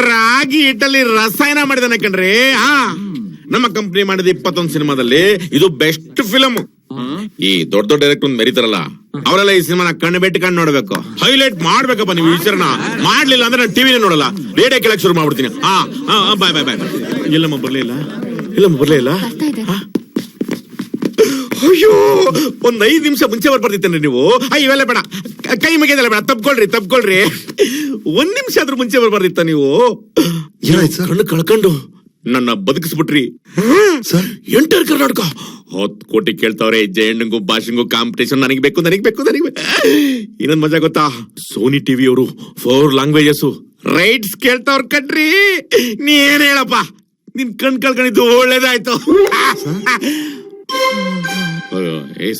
ರಾಗಿ ಹಿಟ್ಟಲ್ಲಿ ರಸಾಯನ ಮಾಡಿದಾನೆ ಕಣ್ರಿ. ನಮ್ಮ ಕಂಪ್ನಿ ಮಾಡಿದ 21 ಸಿನಿಮಾದಲ್ಲಿ ಇದು ಬೆಸ್ಟ್ ಫಿಲಮ್. ಈ ದೊಡ್ಡ ದೊಡ್ಡ ಡೈರೆಕ್ಟರ್ ಮೆರಿತಾರಲ್ಲ, ಅವರೆಲ್ಲ ಈ ಸಿನಿಮಾನ ಕಣ್ಣು ಬಿಟ್ಟು ಕಣ್ಣು ನೋಡ್ಬೇಕು, ಹೈಲೈಟ್ ಮಾಡ್ಬೇಕಪ್ಪ. ನೀವು ವಿಚಾರನ ಮಾಡ್ಲಿಲ್ಲ ಅಂದ್ರೆ ನಾನು ಟಿವಿನೇ ನೋಡಲ್ಲ, ರೇಡಿಯೋ ಕೇಳಕ್ ಶುರು ಮಾಡ್ಬಿಡ್ತೀನಿ. ಬಾಯ್ ಬಾಯ್ ಬಾಯ್. ಇಲ್ಲಮ್ಮ ಬರ್ಲಿಲ್ಲ, ಇಲ್ಲಮ್ಮ ಬರ್ಲಿಲ್ಲ. ಅಯ್ಯೋ, ಒಂದ್ 5 ನಿಮಿಷ ಮುಂಚೆ ಬರ್ಬಾರ್ದಿತ್ತೇನ್ರಿ ನೀವು. ಇವೆಲ್ಲ ಬೇಡ, ಕೈ ಮುಗಿಯದಲ್ಲ ಬೇಡ, ತಪ್ಕೊಳ್ರಿ. 1 ನಿಮಿಷ ಆದ್ರೂ ಮುಂಚೆ ಬರ್ಬಾರ್ದಿತ್ತ ನೀವು. ಕಣ್ಣು ಕಳ್ಕೊಂಡು ನನ್ನ ಬದುಕಿಸ್ಬಿಟ್ರಿ ಸರ್. ಎಂಟರ್ ಕರ್ನಾಟಕ 10 ಕೋಟಿ ಕೇಳ್ತಾವ್ರೆ. ಜಯಣ್ಣಂಗು ಭಾಷೆಂಗು ಕಾಂಪಿಟೇಷನ್. ನನಗೆ ಬೇಕು. ಇನ್ನೊಂದ್ ಮಜಾ ಗೊತ್ತಾ? ಸೋನಿ ಟಿವಿ ಅವರು 4 ಲ್ಯಾಂಗ್ವೇಜಸ್ ರೈಟ್ಸ್ ಕೇಳ್ತಾವ್ರ ಕಣ್ರಿ. ನೀ ಏನ್ ಹೇಳಪ್ಪ, ನಿನ್ ಕಣ್ ಕಳ್ಕೊಂಡಿದ್ದು ಒಳ್ಳೇದಾಯ್ತು.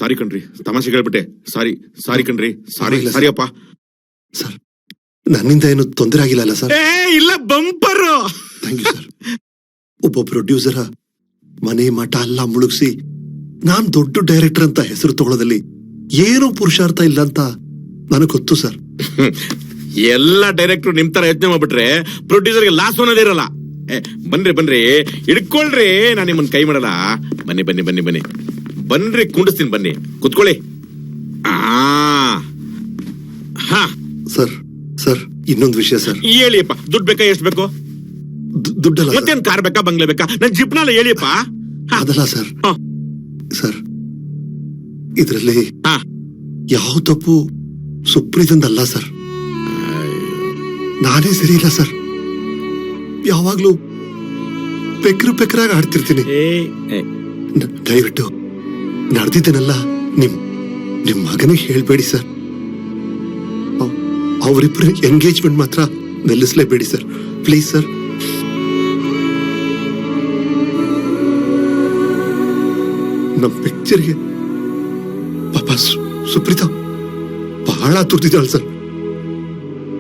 ಸಾರಿ ಕಣ್ರಿ, ತಮಾಷೆ ಹೇಳ್ಬಿಟ್ಟೆ. ಸಾರಿ ಕಣ್ರಿ, ಸಾರಿ ಅಪ್ಪ. ಸರ್, ನನ್ನಿಂದ ಏನು ತೊಂದರೆ ಆಗಿಲ್ಲ ಸರ್? ಇಲ್ಲ, ಬಂಪರ್. Thank you sir. ಒಬ್ಬ ಪ್ರೊಡ್ಯೂಸರ ಮನೆ ಮಠ ಎಲ್ಲ ಮುಳುಗಿಸಿ ನಾನ್ ದೊಡ್ಡ ಡೈರೆಕ್ಟರ್ ಅಂತ ಹೆಸರು ತಗೊಳ್ಳೋದಲ್ಲಿ ಏನೂ ಪುರುಷಾರ್ಥ ಇಲ್ಲ ಅಂತ ನನಗೆ ಗೊತ್ತು ಸರ್. ಎಲ್ಲ ಡೈರೆಕ್ಟರ್ ನಿಮ್ ತರ ಯೋಚನೆ ಮಾಡ್ಬಿಟ್ರೆ ಪ್ರೊಡ್ಯೂಸರ್ಗೆ ಲಾಸ್ ಅನ್ನೋದೇ ಇರಲ್ಲ. ಬನ್ರಿ ಹಿಡ್ಕೊಳ್ರಿ, ನಾನು ನಿಮ್ಮನ್ನ ಕೈ ಮಾಡಲ್ಲ. ಬನ್ರಿ ಕುಂಡಿಸ್ತೀನಿ, ಬನ್ನಿ ಕುತ್ಕೊಳ್ಳಿ. ಸರ್ ಇನ್ನೊಂದು ವಿಷಯ ಸರ್. ಹೇಳಿಯಪ್ಪ. ದುಡ್ಡು ಬೇಕಾ? ಎಷ್ಟು ಬೇಕು? ದುಡ್ಡಲ್ಲ. ಮತ್ತೇನ್ ಕಾರ್ ಬೇಕಾ, ಬಂಗ್ಲೆ ಬೇಕಾ? ನನ್ ಜಿಪ್ನಲ್ಲ ಹೇಳಿಯಪ್ಪ. ಅದಲ್ಲ ಸರ್. ಸರ್, ಇದರಲ್ಲಿ ಯಾವ ತಪ್ಪು ಸುಪ್ರೀತಂದಲ್ಲ ಸರ್. ನಾನೇ ಸರಿ ಇಲ್ಲ ಸರ್. ಯಾವಾಗ್ಲೂ ಪೆಕ್ರಾಗಿ ಆಡ್ತಿರ್ತೀನಿ. ದಯವಿಟ್ಟು ನಡೆದಿದ್ದೇನಲ್ಲ ನಿಮ್ ಮಗನಿಗೆ ಹೇಳ್ಬೇಡಿ ಸರ್. ಅವರಿಬ್ಬರ ಎಂಗೇಜ್ಮೆಂಟ್ ಮಾತ್ರ ನಿಲ್ಲಿಸಲೇಬೇಡಿ ಸರ್, ಪ್ಲೀಸ್ ಸರ್. ನಮ್ಮ ಪಿಕ್ಚರ್ಗೆ ಪಾಪ ಸುಪ್ರೀತಾ ಬಹಳ ತುರ್ತಿದ್ದಾಳ ಸರ್.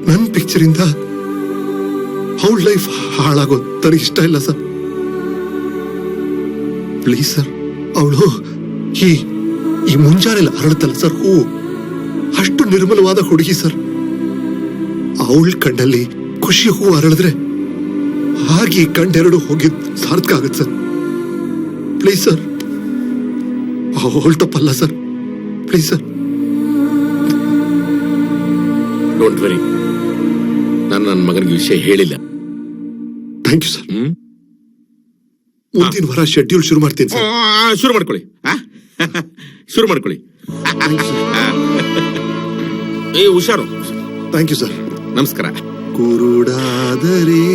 ನನ್ನ ಪಿಕ್ಚರ್ ಇಂದ ಅವಳ ಲೈಫ್ ಹಾಳಾಗೋದು ನನಗೆ ಇಷ್ಟ ಇಲ್ಲ ಸರ್. Please sir. ಅವಳು ಈ ಮುಂಜಾನೆಲ್ಲ ಅರಳುತ್ತಲ್ಲ ಸರ್ ಹೂ, ಅಷ್ಟು ನಿರ್ಮಲವಾದ ಹುಡುಗಿ ಸರ್. ಅವಳ ಕಣ್ಣಲ್ಲಿ ಖುಷಿ ಹೂ ಅರಳಿದ್ರೆ ಹಾಗೆ ಕಣ್ಣೆರಡು ಹೋಗಿದ್ ಸಾರ್ಥಕ ಆಗುತ್ತೆ ಸರ್. Please sir. ಅವಳು ತಪ್ಪಲ್ಲ sir, please sir. Don't worry, ನಾನು ನನ್ನ ಮಗನಿಗೆ ವಿಷಯ ಹೇಳಿಲ್ಲ. Thank you sir. ಮುಂದಿನ ವಾರ ಶೆಡ್ಯೂಲ್ ಶುರು ಮಾಡ್ತೀನಿ ಸರ್. ಶುರು ಮಾಡ್ಕೊಳ್ಳಿ. ಹುಷಾರು. Thank you sir. ನಮಸ್ಕಾರ. ಕುರುಡಾದರೆ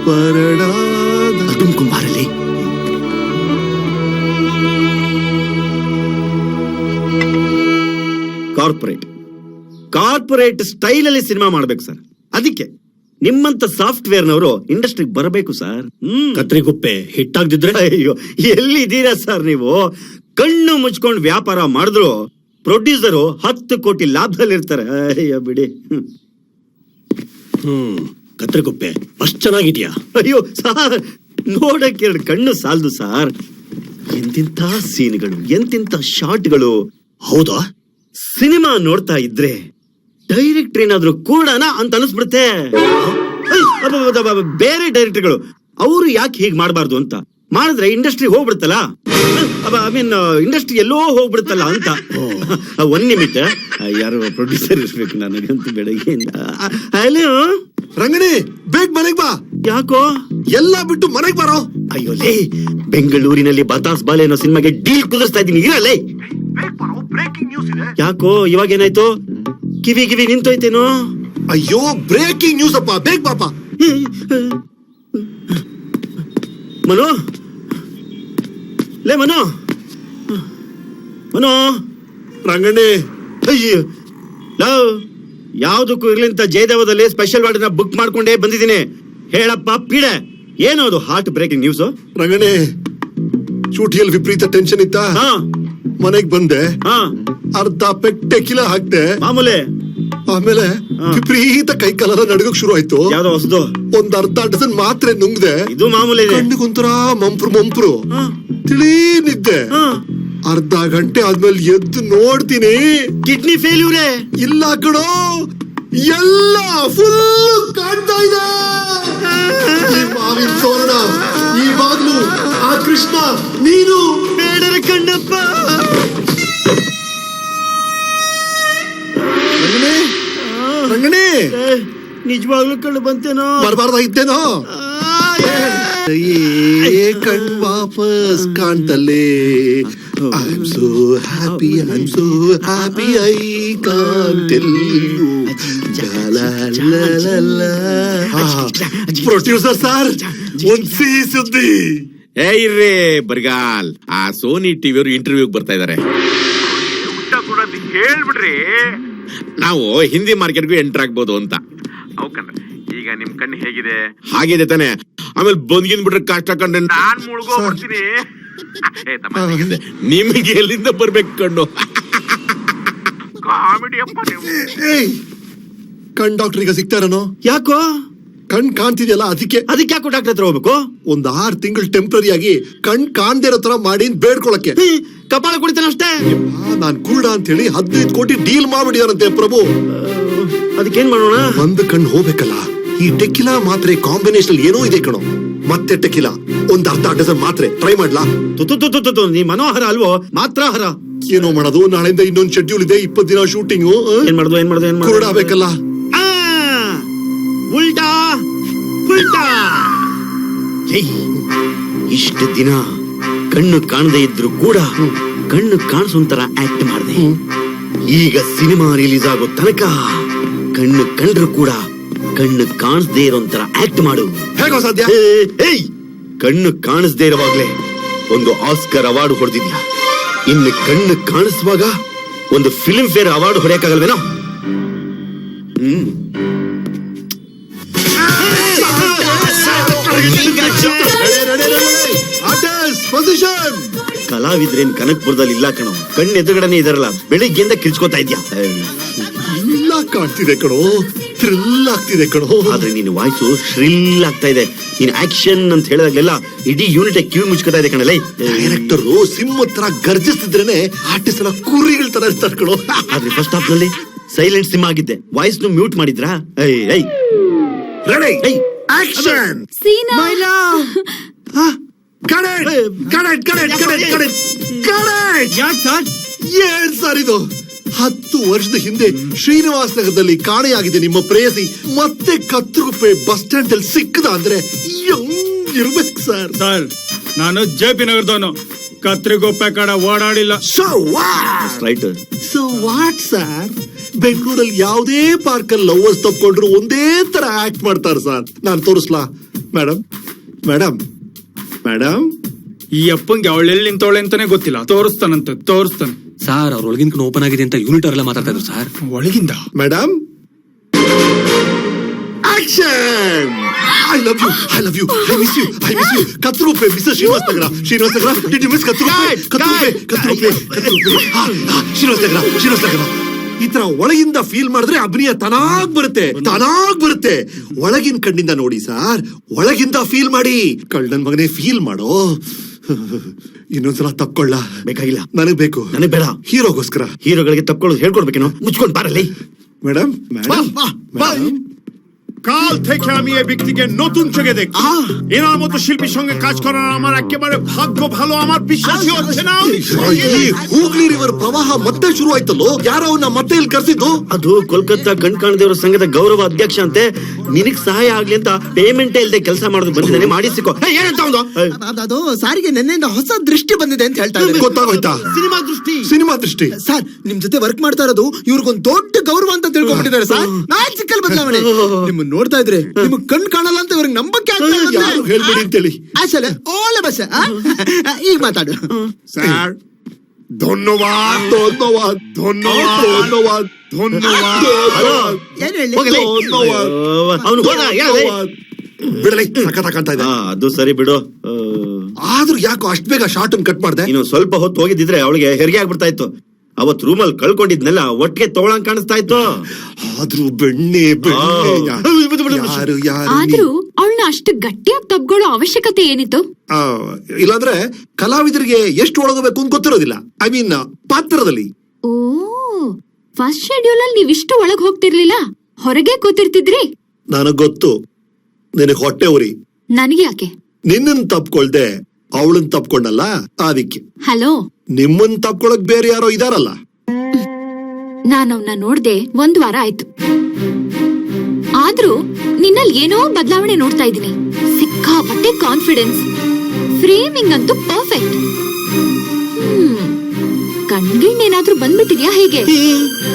ಪರಡಾದ ಕುಂಬಾರಲಿ. ಕಾರ್ಪೊರೇಟ್ ಸ್ಟೈಲ್ ಅಲ್ಲಿ ಸಿನಿಮಾ ಮಾಡ್ಬೇಕು ಸರ್. ಅದಕ್ಕೆ ನಿಮ್ಮಂತ ಸಾಫ್ಟ್ವೇರ್ನವರು ಇಂಡಸ್ಟ್ರಿಗೆ ಬರಬೇಕು ಸರ್. ಕತ್ರಿಗುಪ್ಪೆ ಹಿಟ್ಟಾಗ್ದಿದ್ರೆ ಅಯ್ಯೋ, ಎಲ್ಲಿದ್ದೀರಾ ಸರ್ ನೀವು? ಕಣ್ಣು ಮುಚ್ಕೊಂಡು ವ್ಯಾಪಾರ ಮಾಡಿದ್ರು ಪ್ರೊಡ್ಯೂಸರು 10 ಕೋಟಿ ಲಾಭದಲ್ಲಿರ್ತಾರೆ. ಅಯ್ಯೋ ಬಿಡಿ. ಕತ್ರಿಗುಪ್ಪೆ ಅಷ್ಟ್ ಚೆನ್ನಾಗಿದ್ಯಾ? ಅಯ್ಯೋ ಸಾರ್, ನೋಡಕ್ಕೆ 2 ಕಣ್ಣು ಸಾಲದು ಸಾರ್. ಎಂತಿಂತ ಸೀನ್ಗಳು, ಎಂತಿಂತ ಶಾಟ್ಗಳು. ಹೌದಾ? ಸಿನಿಮಾ ನೋಡ್ತಾ ಇದ್ರೆ ಡೈರೆಕ್ಟರ್ ಏನಾದ್ರು ಕೂಡನ ಅಂತ ಅನಿಸ್ಬಿಡುತ್ತೆ. ಬೇರೆ ಡೈರೆಕ್ಟರ್ಗಳು ಅವರು ಯಾಕೆ ಹೀಗೆ ಮಾಡಬಾರ್ದು ಅಂತ ಮಾಡಿದ್ರೆ ಇಂಡಸ್ಟ್ರಿ ಹೋಗ್ಬಿಡುತ್ತಲ್ಲ. ಐ ಮೀನ್ ಇಂಡಸ್ಟ್ರಿ ಎಲ್ಲೋ ಹೋಗ್ಬಿಡುತ್ತಲ್ಲ ಅಂತ. ಒಂದ್ ನಿಮಿಷ, ಯಾರು ಪ್ರೊಡ್ಯೂಸರ್ ಇರ್ಬೇಕು ನನಗಂತೂ ಬೆಳಗ್ಗೆಯಿಂದ. ಹಲೋ ರಂಗಣಿ, ಬೇಗ ಮನೆಗ್ ಬಾ. ಯಾಕೋ ಎಲ್ಲ ಬಿಟ್ಟು ಮನೆಗ್ ಬಾರೋ. ಅಯ್ಯೋ ಲೇ, ಬೆಂಗಳೂರಿನಲ್ಲಿ ಬತಾಸ್ ಬಾಲೆ ಅನ್ನೋ ಸಿನಿಮಾಗೆ ಡೀಲ್ ಕುದುರಿಸ್ತಾ ಇದ್ದೀನಿ, ಇರಲೇ. ಯಾಕೋ ಇವಾಗ ಏನಾಯ್ತು? ಕಿವಿ ನಿಂತೋಯ್ತೇನೋ? ಅಯ್ಯೋ, ಬ್ರೇಕಿಂಗ್ ನ್ಯೂಸ್ ಅಪ್ಪ, ಬೇಗ ಪಾಪ. ಮನು, ಲೇ ಮನು, ರಂಗಣ್ಣಿ, ಅಯ್ಯೋ ಲವ್, ಯಾವ್ದಕ್ಕೂ ಇರ್ಲಿಂತ ಜಯದೇವದಲ್ಲಿ ಸ್ಪೆಷಲ್ ವಾರ್ಡ್ ಬುಕ್ ಮಾಡ್ಕೊಂಡೇ ಬಂದಿದ್ದೀನಿ. ಹೇಳಪ್ಪ ಪೀಡೆ, ಏನದು ಹಾರ್ಟ್ ಬ್ರೇಕಿಂಗ್ ನ್ಯೂಸ್? ರಂಗಣ್ಣಿ, ಚೂಟಿಯಲ್ಲಿ ವಿಪರೀತ ಟೆನ್ಷನ್ ಇತ್ತ. ಹಾ ಮನೆಗ್ ಬಂದೆ, ಹಾ ಅರ್ಧ ಪೆಟ್ಟೆ ಕಿಲ ಹಾಕ್ದೆ. ಮಾಮೂಲೆ. ಆಮೇಲೆ ವಿಪರೀತ ಕೈ ಕಾಲೆಲ್ಲ ನಡುಗಕ್ ಶುರು ಆಯ್ತು. ಯಾವ್ದೋ ಹೊಸದು? ಒಂದ್ ಅರ್ಧ ಡಜನ್ ಮಾತ್ರೆ ನುಂಗ್ದೆ. ಇದು ಮಾಮೂಲಿ. ಕಣ್ಣಿಗೊಂಥರ ಮಂಪ್ರು ತಿಳಿ ನಿದ್ದೆ. ಅರ್ಧ ಗಂಟೆ ಆದ್ಮೇಲೆ ಎದ್ದು ನೋಡ್ತೀನಿ, ಕಿಡ್ನಿ ಫೇಲ್ಯೂರೇ. ಇಲ್ಲ ಕಣೋ, ಎಲ್ಲ ಫುಲ್ ಕಾಣ್ತಾ ಇದೆ. ಈ ಮಾವಿನ ತೋರಣ, ಈ ಬಾಗ್ಲು, ಆ ಕೃಷ್ಣ, ನೀನು. ಬೇಡರ ಕಣ್ಣಪ್ಪ. ರಂಗಣಿ, ನಿಜವಾಗ್ಲೂ ಕಣ್ಣು ಬಂತೇನೋ? ಬರಬಾರ್ದಾಗಿತ್ತೇನೋ? ಕಣ್ ವಾಪಸ್ ಕಾಣ್ತಲ್ಲೇ. I am so happy, I am so happy, I can't tell you. Producer sir, ಒಂದ್ ಸಿಹಿ ಸುದ್ದಿ. ಇರ್ರಿ ಬರ್ಗಾಲ್, ಆ ಸೋನಿ ಟಿವಿ ಅವರು ಇಂಟರ್ವ್ಯೂಗ್ ಬರ್ತಾ ಇದಾರೆ. ಹೇಳ್ಬಿಡ್ರಿ, ನಾವು ಹಿಂದಿ ಮಾರ್ಕೆಟ್ಗೂ ಎಂಟರ್ ಆಗ್ಬೋದು ಅಂತ. ಈಗ ನಿಮ್ ಕಣ್ಣು ಹೇಗಿದೆ? ಹಾಗಿದೆ ತಾನೆ. ಆಮೇಲೆ ಬಂದ್ಗಿಂದ್ ಬಿಟ್ರೆ ಕಷ್ಟ ಕಂಡ್ರೆ ನಾನ್ ಮುಳುಗೋಗ್ಬಿಡ್ತೀನಿ. ನಿಮಗೆ ಎಲ್ಲಿಂದ ಬರ್ಬೇಕು ಕಣ್ಣು? ಕಾಮಿಡಿ ಅಪ್ಪ ನೀವು. ಕಣ್ ಡಾಕ್ಟರ್ ಈಗ ಸಿಗ್ತಾರನೋ? ಯಾಕೋ? ಕಣ್ ಕಾಣ್ತಿದ್ಯಲ್ಲ, ಅದಕ್ಕೆ ಯಾಕೋ ಡಾಕ್ಟರ್ ಹತ್ರ ಹೋಗ್ಬೇಕು? ಒಂದ್ 6 ತಿಂಗಳು ಟೆಂಪ್ರರಿ ಆಗಿ ಕಣ್ ಕಾಣ್ದೇ ಇರೋ ತರ ಮಾಡಿ ಬೇಡ್ಕೊಳಕ್ಕೆ. ಕಪಾಳ ಕುಡಿತಾನೆ ಅಷ್ಟೇ. ನಾನ್ ಕುರುಡ ಅಂತ ಹೇಳಿ 15 ಕೋಟಿ ಡೀಲ್ ಮಾಡ್ಬಿಡಿದಾರಂತೆ ಪ್ರಭು. ಅದಕ್ಕೇನ್ ಮಾಡೋಣ? ಒಂದ್ ಕಣ್ಣು ಹೋಗ್ಬೇಕಲ್ಲ. ಈ ಟೆಕಿಲಾ ಮಾತ್ರೆ ಕಾಂಬಿನೇಷನ್ ಏನೋ ಇದೆ ಕಣೋ. ಮತ್ತೆ ಟೆಕಿಲಾ ಒಂದ್ ಅರ್ಧ ಡಜನ್ ಮಾತ್ರೆ ಟ್ರೈ ಮಾಡ್ಲಾ? ನೀ ಮನೋಹರ ಅಲ್ವೋ? ಮಾತ್ರಾಹರ. ಏನೋ ಮಾಡೋದು? ನಾಳೆಯಿಂದ ಇನ್ನೊಂದ್ ಶೆಡ್ಯೂಲ್ ಇದೆ, 20 ದಿನ ಶೂಟಿಂಗು. ಏನ್ ಮಾಡುದು? ಕುರುಡ ಆಗ್ಬೇಕಲ್ಲ. ಉಲ್ಟಾ ಉಲ್ಟಾ. ಇಷ್ಟು ದಿನ ಕಣ್ಣು ಕಾಣದೇ ಇದ್ರು ಕೂಡ ಕಣ್ಣು ಕಾಣಿಸೋಂತರ ಆಕ್ಟ್ ಮಾಡಿದೆ. ಈಗ ಸಿನಿಮಾ ರಿಲೀಸ್ ಆಗೋ ತನಕ ಕಣ್ಣು ಕಂಡ್ರು ಕೂಡ ಕಣ್ಣು ಕಾಣಿಸದೇ ಇರೋಂತರ ಆಕ್ಟ್ ಮಾಡು. ಹೇಗೋ ಸಾಧ್ಯ? ಕಣ್ಣು ಕಾಣಿಸದೇ ಇರುವಾಗ್ಲೇ ಒಂದು ಆಸ್ಕರ್ ಅವಾರ್ಡ್ ಹೊಡೆದಿದ್ಯಾ, ಇನ್ನು ಕಣ್ಣು ಕಾಣಿಸುವಾಗ ಒಂದು ಫಿಲ್ಮ್ ಫೇರ್ ಅವಾರ್ಡ್ ಹೊಡೆಯಕ್ಕಾಗಲ್ವೇನೋ? ಕಲಾವಿದ್ರೇನ್ ಕನಕ್ಪುರದಲ್ಲಿ ಇಲ್ಲ ಕಣೋ, ಕಣ್ಣು ಎದುರುಗಡೆನೆ ಇದಾರಲ್ಲ, ಬೆಳಿಗ್ಗೆಯಿಂದ ಕಿರ್ಚ್ಕೋತಾ ಇದ್ಯಾ. ಇಲ್ಲ ಕಾಣ್ತಿದೆ ಕಣೋ, ಥ್ರಿಲ್ ಆಗ್ತಿದೆ ಕಣೋ. ಆದ್ರೆ ನಿನ್ನ ವಾಯ್ಸು ಶ್ರಿಲ್ ಆಗ್ತಾ ಇದೆ. ನೀನ್ ಆಕ್ಷನ್ ಅಂತ ಹೇಳಿದಾಗಲೆಲ್ಲ ಇಡೀ ಯೂನಿಟ್ ಕಿವಿ ಮುಚ್ಕೋತಾ ಇದೆ ಕಣಲೇ. ಡೈರೆಕ್ಟರ್ ಸಿಂಹ ತರ ಗರ್ಜಿಸ್ತಿದ್ರೇನೆ ಆರ್ಟಿಸ್ಟ್ ಎಲ್ಲ ಕುರಿಗಳ ತರ ಇರ್ತಾರೆ ಕಣೋ. ಆದ್ರೆ ಫಸ್ಟ್ ಹಾಫ್ ನಲ್ಲಿ ಸೈಲೆಂಟ್ ಸಿಮ್ ಆಗಿದ್ದೆ, ವಾಯ್ಸ್ ನು ಮ್ಯೂಟ್ ಮಾಡಿದ್ರಾ? Ready, action. ಏನ್ ಸರ್ ಇದು? 10 ವರ್ಷದ ಹಿಂದೆ ಶ್ರೀನಿವಾಸ ನಗರದಲ್ಲಿ ಕಾಣೆಯಾಗಿದೆ ನಿಮ್ಮ ಪ್ರೇಯಸಿ, ಮತ್ತೆ ಕತ್ತರುಗುಪ್ಪೆ ಬಸ್ ಸ್ಟ್ಯಾಂಡ್ ಅಲ್ಲಿ ಸಿಕ್ಕದ ಅಂದ್ರೆ ಇರ್ಬೇಕು ಸರ್. ಸರ್, ನಾನು ಜೆಪಿ ನಗರದವನು, ಕತ್ರಿಗುಪ್ಪೆ ಕಡೆ ಓಡಾಡಿಲ್ಲ. So what sir? ಬೆಂಗಳೂರಲ್ಲಿ ಯಾವುದೇ ಪಾರ್ಕ್ ಅಲ್ಲಿ ಲವರ್ಸ್ ತಪ್ಕೊಂಡ್ರು ಒಂದೇ ತರ ಆಕ್ಟ್ ಮಾಡ್ತಾರೆ ಸರ್. ನಾನು ತೋರಿಸ್ಲಾ ಮೇಡಮ್? ಮೇಡಮ್ ಮೇಡಮ್ ಈ ಅಪ್ಪಂಗೆ ಅವಳೆಲ್ಲಿ ನಿಂತವಳೆ ಅಂತಾನೆ ಗೊತ್ತಿಲ್ಲ. ತೋರಿಸ್ತಾನೆ ಸಾರ್. ಅವ್ರ ಒಳಗಿನ ಓಪನ್ ಆಗಿದೆ ಅಂತ ಯೂನಿಟ್ ಅವರೆಲ್ಲ ಮಾತಾಡ್ತಾ ಇದ್ರು ಸರ್. ಒಳಗಿಂದ? Madam action. I love you, I love you, I miss you, I miss you. Kathriguppe miss Srinivasa Nagar. Did you miss Kathriguppe? Srinivasa Nagar. ಈ ತರ ಒಳಗಿಂದ ಫೀಲ್ ಮಾಡಿದ್ರೆ ಅಭಿನಯ ತಾನಾಗ್ ಬರುತ್ತೆ. ಒಳಗಿನ ಕಣ್ಣಿಂದ ನೋಡಿ ಸರ್, ಒಳಗಿಂದ ಫೀಲ್ ಮಾಡಿ. ಕಳ್ಳನ್ ಮಗನೇ ಫೀಲ್ ಮಾಡೋ. ಇನ್ನೊಂದ್ಸಲ ತಪ್ಕೊಳ್ಳ? ಬೇಕಾಗಿಲ್ಲ, ನನಗ್ ಬೇಕು. ನನಗ್ ಬೇಡ. ಹೀರೋಗಳಿಗೆ ತಪ್ಕೊಳ್ಳೋದು ಹೇಳ್ಕೊಡ್ಬೇಕೇನೋ? ಮುಚ್ಕೊಂಡ್ ಬಾರಲ್ಲಿ. ಮೇಡಮ್ কাল থেকে আমি এই ব্যক্তিকে নতুন চোখে দেখছি এনার মতো শিল্পীর সঙ্গে কাজ করার আমার একেবারে ভাগ্য ভালো, আমার বিশ্বাসই হচ্ছে না। ಈ ಹೂಗ್ಲಿ ರಿವರ್ ಪ್ರವಾಹ ಮತ್ತೆ ಶುರು ಆಯ್ತಲ್ಲೋ, ಯಾರೋ ಅವನ್ನ ಮತ್ತೆ ಇಲ್ಲಿ ಕರ್ಸಿದ್ದು? ಅದು ಕೋಲ್ಕತ್ತಾ ಕಣ್ಕಾಣದೇವರ ಸಂಘದ ಗೌರವ ಅಧ್ಯಕ್ಷ ಅಂತೆ. ನಿನಗ್ ಸಹಾಯ ಆಗ್ಲಿ ಅಂತ ಪೇಮೆಂಟ್ ಇಲ್ಲದೆ ಕೆಲಸ ಮಾಡೋದು ಬಂದಿದ್ದಾನೆ, ಮಾಡಿಸಿಕೋ. ಏನಂತ ಅವನು? ಅದು ಸಾರಿಗೆ ನಿನ್ನೆಯಿಂದ ಹೊಸ ದೃಷ್ಟಿ ಬಂದಿದೆ ಅಂತ ಹೇಳ್ತಾ ಇದ್ದಾರೆ. ಗೊತ್ತಾಗೋಯ್ತಾ? ಸಿನಿಮಾ ದೃಷ್ಟಿ. ಸಿನಿಮಾ ದೃಷ್ಟಿ. ಸರ್, ನಿಮ್ ಜೊತೆ ವರ್ಕ್ ಮಾಡ್ತಾ ಇರೋದು ಇವ್ರಿಗೊಂದು ದೊಡ್ಡ ಗೌರವ ಅಂತ ತಿಳ್ಕೊಂಡ್ಬಿಟ್ಟಿದ್ದಾರೆ ಸರ್. ನಾಲ್ಕು ಸಿಕ್ಕಲ್ ಬದಲಾವಣೆ. ನಿಮ್ಮನ್ನ ನೋಡ್ತಾ ಇದ್ರೆ ನಿಮ್ಗೆ ಕಣ್ ಕಾಣಲ್ಲ ಅಂತ ಇವ್ರಿಗೆ ನಂಬಕ್ಕೆ ಆಗ್ತಾ ಇಲ್ಲ. ಯಾರು ಹೇಳ್ಬೇಡಿ ಅಂತೇಳಿ. ಆಶಲೆ ಓಲೆ ಬಸ್ ಈಗ ಮಾತಾಡು. স্যার ধন্যবাদ ಧನ್ಯವಾದ ধন্যবাদ ಧನ್ಯವಾದ ধন্যবাদ। ಏನ್ ಹೇಳಿ? ಅವನು ಬಿಡಲೈ, ಸಖತ್ ಕಾಣ್ತಾ ಇದೆ. ಅದು ಸರಿ ಬಿಡು. ಆದ್ರೂ ಯಾಕೋ ಅಷ್ಟ್ ಬೇಗ ಶಾರ್ಟ್ ಅನ್ನು ಕಟ್ ಮಾಡ್ದೆ? ಇನ್ನು ಸ್ವಲ್ಪ ಹೊತ್ತು ಹೋಗಿದ್ದಿದ್ರೆ ಅವಳಿಗೆ ಹೆರಿಗೆ ಆಗ್ಬಿಡ್ತಾ ಇತ್ತು. ಅವತ್ ರೂಮಲ್ಲಿ ಕಳ್ಕೊಂಡಿದ್ನೆಲ್ಲ ಒಟ್ಟಿಗೆ ತಗೊಳಂಗ್ ಕಾಣಿಸ್ತಾ ಇತ್ತು. ಆದ್ರೂ ಬೆಣ್ಣೆ ಯಾರು ಯಾರು ಆದ್ರೂ ಅವಳನ್ನ ಅಷ್ಟು ಗಟ್ಟಿಯಾಗಿ ತಬ್ಕೊಳ್ಳೋ ಅವಶ್ಯಕತೆ ಏನಿತ್ತು? ಇಲ್ಲಾಂದ್ರೆ ಕಲಾವಿದರಿಗೆ ಎಷ್ಟು ಒಳಗೋಬೇಕು ಅಂತ ಗೊತ್ತಿರೋದಿಲ್ಲ. ಐ ಮೀನ್ ಪಾತ್ರದಲ್ಲಿ. ಓ, ಫಸ್ಟ್ ಶೆಡ್ಯೂಲ್ ಅಲ್ಲಿ ನೀವಿಷ್ಟು ಒಳಗ್ ಹೋಗ್ತಿರ್ಲಿಲ್ಲ, ಹೊರಗೆ ಕೂತಿರ್ತಿದ್ರಿ. ನನಗ್ ಗೊತ್ತು ನಿನಗ್ ಹೊಟ್ಟೆ ಉರಿ. ನನಗೆ ಯಾಕೆ? ನಿನ್ನನ್ ತಪ್ಕೊಳ್ದೆ ಅವಳನ್ ತಪ್ಕೊಂಡಲ್ಲ, ಅದಕ್ಕೆ. ಹಲೋ, ನಿಮ್ಮನ್ ತಪ್ಕೊಳಕ್ ಬೇರೆ ಯಾರೋ ಇದಾರಲ್ಲ. ನಾನು ಅವನ್ನ ನೋಡ್ದೆ 1 ವಾರ ಆಯ್ತು. ಆದ್ರೂ ನಿನ್ನಲ್ಲಿ ಏನೋ ಬದಲಾವಣೆ ನೋಡ್ತಾ ಇದೀನಿ. ಸಿಕ್ಕಾಪಟ್ಟೆ ಕಾನ್ಫಿಡೆನ್ಸ್, ಫ್ರೇಮಿಂಗ್ ಅಂತೂ ಪರ್ಫೆಕ್ಟ್. ಕಣ್ಗಿಣ್ಣೇನಾದ್ರೂ ಬಂದ್ಬಿಟ್ಟಿದ್ಯಾ ಹೇಗೆ?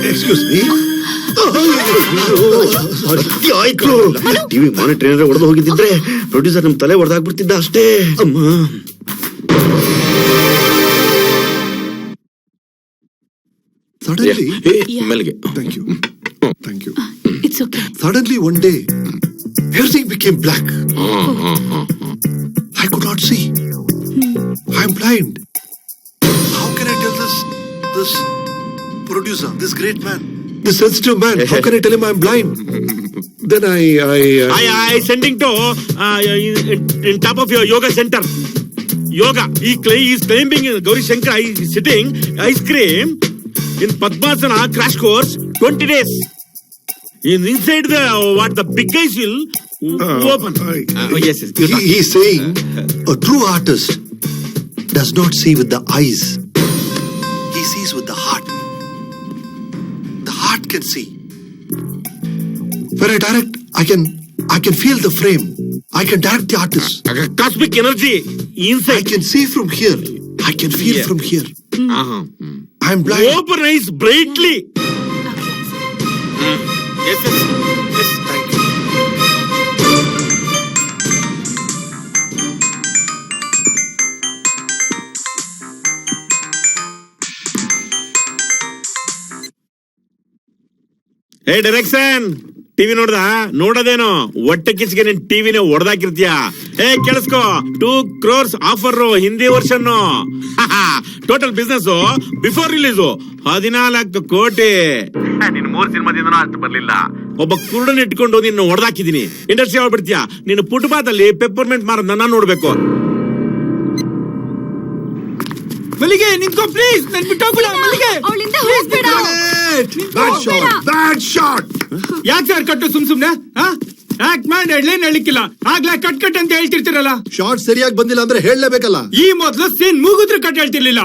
Excuse me. ಟಿವಿ ಮಾನಿಟರ್ ಏನಾದ್ರೆ ಹೊಡೆದು ಹೋಗಿದ್ದಿದ್ರೆ ಪ್ರೊಡ್ಯೂಸರ್ ನಮ್ ತಲೆ ಹೊಡೆದಾಗ್ಬಿಡ್ತಿದ್ದ ಅಷ್ಟೇ. ಅಮ್ಮ, ಸಡನ್ಲಿ ಮೆಲ್ಗೆ. Thank you thank you. It's okay. Suddenly one day, everything became black. I could not see. I'm blind. How can I tell this producer, this great man, this sensitive man? How can I tell him I'm blind? Then I sending to in top of your yoga center. Yoga. He is climbing Gauri Shankar. He is sitting ice cream in Padmasana crash course 20 days. Inside the big guys will open. Yes. he is saying a true artist does not see with the eyes. He sees with the heart. The heart can see. When I direct, I can feel the frame. I can direct the artist. Cosmic energy inside. I can see from here. I can feel from here. I am blind. Open eyes brightly. Yes. Thank you. Hey direction, TV ನೋಡೋದೇನೋ ಹೊಟ್ಟೆ ಕಿಚ್ಗೆ ನಿನ್ ಟಿವಿನೇ ಹೊಡೆದಾಕಿರ್ತೀಯ. ಕೇಳಿಸ್ಕೋ, 2 crores offer, Hindi version. Total business before release 14 ಕೋಟಿ. ನಿನ್ 3 ಸಿನಿಮಾದಿಂದ ಅಷ್ಟು ಬರ್ಲಿಲ್ಲ. ಒಬ್ಬ ಕುರುಡನ್ ಇಟ್ಕೊಂಡು ನಿನ್ನ ಹೊಡೆದಾಕಿದೀನಿ. ಇಂಡಸ್ಟ್ರಿ ಆಗ್ಬಿಡ್ತೀಯ. ನೀನು ಫುಟ್ಪಾತ್ ಅಲ್ಲಿ ಪೆಪ್ಪರ್ಮೆಂಟ್ ಮಾರೋದ್ ನನ್ನ ನೋಡ್ಬೇಕು. ಮಲ್ಲಿಗೆ ನಿಂತ್ಕೋ ಪ್ಲೀಸ್, ನನ್ ಬಿಟ್ಟೋಗ್ಬಿಡ ಮಲ್ಲಿಗೆ. ಅವಳಿಂದ ಹೋಗ್ಬೇಡ. Bad shot. ಯಾಕೆ ಸರ್ ಕಟ್ಟು ಸುಮ್ನೆ ಆಕ್ಟ್ ಮಾಡಿ ಹೆಡ್ಲೈನ್ ಹೇಳಿಕ್ಕಿಲ್ಲ, ಆಗ್ಲೇ ಕಟ್ ಅಂತ ಹೇಳ್ತಿರ್ತೀರಲ್ಲ. ಶಾರ್ಟ್ ಸರಿಯಾಗಿ ಬಂದಿಲ್ಲ ಅಂದ್ರೆ ಹೇಳಲೇಬೇಕಲ್ಲ. ಈ ಮೊದ್ಲು ಸೀನ್ ಮುಗಿದ್ರೆ ಕಟ್ ಹೇಳ್ತಿರ್ಲಿಲ್ಲ,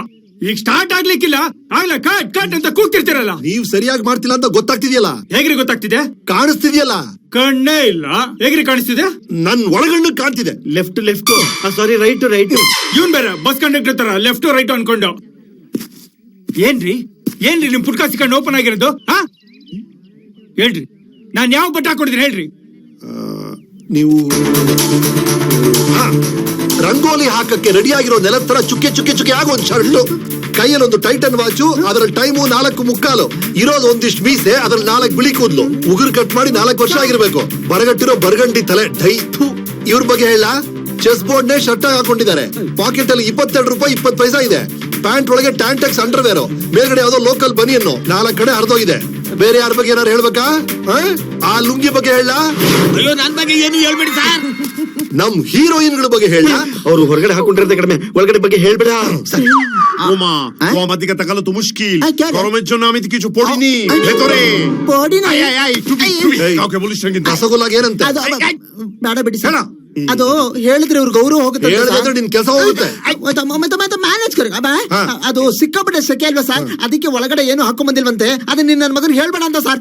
ಈಗ ಸ್ಟಾರ್ಟ್ ಆಗ್ಲಿಕ್ಕಿಲ್ಲ ಆಗ್ಲೇ ಕಟ್ ಅಂತ ಕೂಗ್ತಿರ್ತೀರಲ್ಲ. ನೀವ್ ಸರಿಯಾಗಿ ಮಾಡ್ತಿಲ್ಲ ಅಂತ ಗೊತ್ತಾಗ್ತಿದ್ಯಲ್ಲ. ಹೇಗ್ರಿ ಗೊತ್ತಾಗ್ತಿದೆ? ಕಾಣಿಸ್ತಿದ್ಯಲ್ಲ. ಕಣ್ಣೇ ಇಲ್ಲ, ಹೇಗ್ರಿ ಕಾಣಿಸ್ತಿದೆ? ನನ್ ಒಳಗಣ್ಣು ಕಾಣ್ತಿದೆ. ಲೆಫ್ಟ್ ಸಾರಿ ರೈಟ್. ಇವನ್ ಬೇರೆ ಬಸ್ ಕಂಡಕ್ಟರ್ ತರ ಲೆಫ್ಟ್ ರೈಟ್ ಅನ್ಕೊಂಡು. ಏನ್ರಿ ನಿಮ್ ಪುಟ್ಕ ಸಿಕ್ಕಂಡ್ ಓಪನ್ ಆಗಿರೋದು? ಹೇಳ್ರಿ, ನಾನ್ ಯಾವ ಬಟ್ಟೆ ಹಾಕೊಂಡಿದ್ದೀನಿ ಹೇಳ್ರಿ. ನೀವು ರಂಗೋಲಿ ಹಾಕಕ್ಕೆ ರೆಡಿ ಆಗಿರೋ ನೆಲದ ತರ ಚುಕ್ಕೆ ಚುಕ್ಕೆ ಚುಕ್ಕೆ ಆಗೋ ಒಂದು ಶರ್ಟು, ಕೈಯಲ್ಲಿ ಒಂದು ಟೈಟನ್ ವಾಚು, ಅದರಲ್ಲಿ ಟೈಮು 4:45, ಇರೋದು ಒಂದಿಷ್ಟು ಮೀಸೆ, ಅದ್ರಲ್ಲಿ 4 ಬಿಳಿ ಕೂದ್ಲು, ಉಗುರು ಕಟ್ ಮಾಡಿ 4 ವರ್ಷ ಆಗಿರ್ಬೇಕು, ಬರಗಟ್ಟಿರೋ ಬರ್ಗಂಡಿ ತಲೆ, ಡೈತು. ಇವ್ರ ಬಗ್ಗೆ ಹೇಳ, ಚೆಸ್ ಬೋರ್ಡ್ ನೇ ಶರ್ಟ್ ಹಾಕೊಂಡಿದ್ದಾರೆ, ಪಾಕೆಟ್ ಅಲ್ಲಿ 22 ರೂಪಾಯಿ 20 ಪೈಸಾ ಇದೆ, ಪ್ಯಾಂಟ್ ಒಳಗೆ ಟ್ಯಾಂಟೆಕ್ಸ್ ಅಂಡರ್ವೇರ್, ಮೇಲ್ಗಡೆ ಯಾವ್ದೋ ಲೋಕಲ್ ಬನಿಯನ್ನು 4 ಕಡೆ ಹರಿದೋಗಿದೆ, ಬೇರೆ ಯಾರ ಬಗ್ಗೆ ಏನಾರು ಹೇಳ್ಬೇಕಾ? ಆ ಲುಂಗಿ ಬಗ್ಗೆ ಹೇಳ, ಅಯ್ಯೋ ನನ್ ಬಗ್ಗೆ ಏನು ಹೇಳ್ಬೇಡಿ ಸರ್. ನಮ್ ಹೀರೋಯಿನ್ಗಳ ಬಗ್ಗೆ ಹೇಳ. ಅವ್ರು ಹೊರಗಡೆ ಹಾಕೊಂಡಿರೋದೇ ಕಡಿಮೆ, ಒಳಗಡೆ ಬಗ್ಗೆ ಹೇಳ್ಬೇಡ. ওমা তোমার দিকে তাকালো তো মুশকিল, এই, কেন? গরমের জন্য আমি তো কিছু পড়িনি ভেতরে। আই আই আই টুপি টুপি কাউকে বলিস না কিন্তু। ರಸಗುಲ್ಲಾಗ ಏನಂತೆ? ಅದು ಬೇಡ ಬಿಡಿ ಸರ್. ಹೇಳ. ಅದು ಹೇಳಿದ್ರೆ ಇವ್ರ ಗೌರವ ಹೋಗುತ್ತೆ ಹೇಳಿದ್ರೆ ನಿನ್ ಕೆಲಸ ಹೋಗುತ್ತೆ. ಮತ್ತೆ ಮ್ಯಾನೇಜ್ ಕರ ಹಾ. ಅದು ಸಿಕ್ಕಾಪಟ್ಟೆ ಸೆಕೆ ಅಲ್ವಾ ಸರ್, ಅದಕ್ಕೆ ಒಳಗಡೆ ಏನು ಹಾಕೊಂಡ್ ಬಂದಿಲ್ವಂತೆ. ಅದನ್ನ ನೀನ್ ನನ್ನ ಮಗನ್ ಹೇಳ್ಬೇಡ ಅಂತ sir.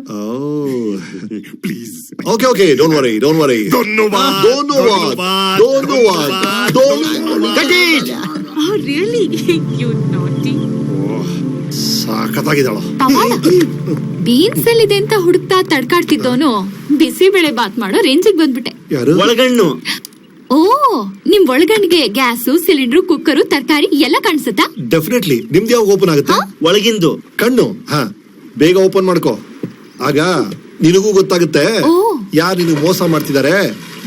Please okay okay, don't worry don't worry. ধন্যবাদ ধন্যবাদ ধন্যবাদ ধন্যবাদ। ರಿಯಲಿ ಯು ನಾಟಿ. ಸಾಕತ್ತಾಗಿದ್ದಾಳ. ಪವಾಡ ಬೀನ್ಸ್ ಎಲ್ಲಿದೆ ಅಂತ ಹುಡುಕ್ತಾ ತಡ್ಕಾಡ್ತಿದ್ದೋನು ಬಿಸಿಬೇಳೆ ಬಾತ್ ಮಾಡೋ ರೇಂಜಿಗೆ ಬಂದ್ಬಿಟ್ಟೆ. ಯಾರು? ಒಳಗಣ್ಣು. ಓ, ನಿಮ್ ಒಳಗಣ್ಣಿಗೆ ಗ್ಯಾಸು, ಸಿಲಿಂಡ್ರು, ಕುಕ್ಕರು, ತರಕಾರಿ ಎಲ್ಲ ಕಾಣಿಸುತ್ತಾ? ಡೆಫಿನೆಟ್ಲಿ. ನಿಮ್ದು ಯಾವಾಗ ಓಪನ್ ಆಗುತ್ತೆ? ಒಳಗಿಂದು ಕಣ್ಣು. ಹಾ, ಬೇಗ ಓಪನ್ ಮಾಡ್ಕೋ. ಆಗ ನಿನಗೂ ಗೊತ್ತಾಗುತ್ತೆ ಓ. ಯಾರು ನಿನಗೆ ಮೋಸ ಮಾಡ್ತಿದ್ದಾರೆ,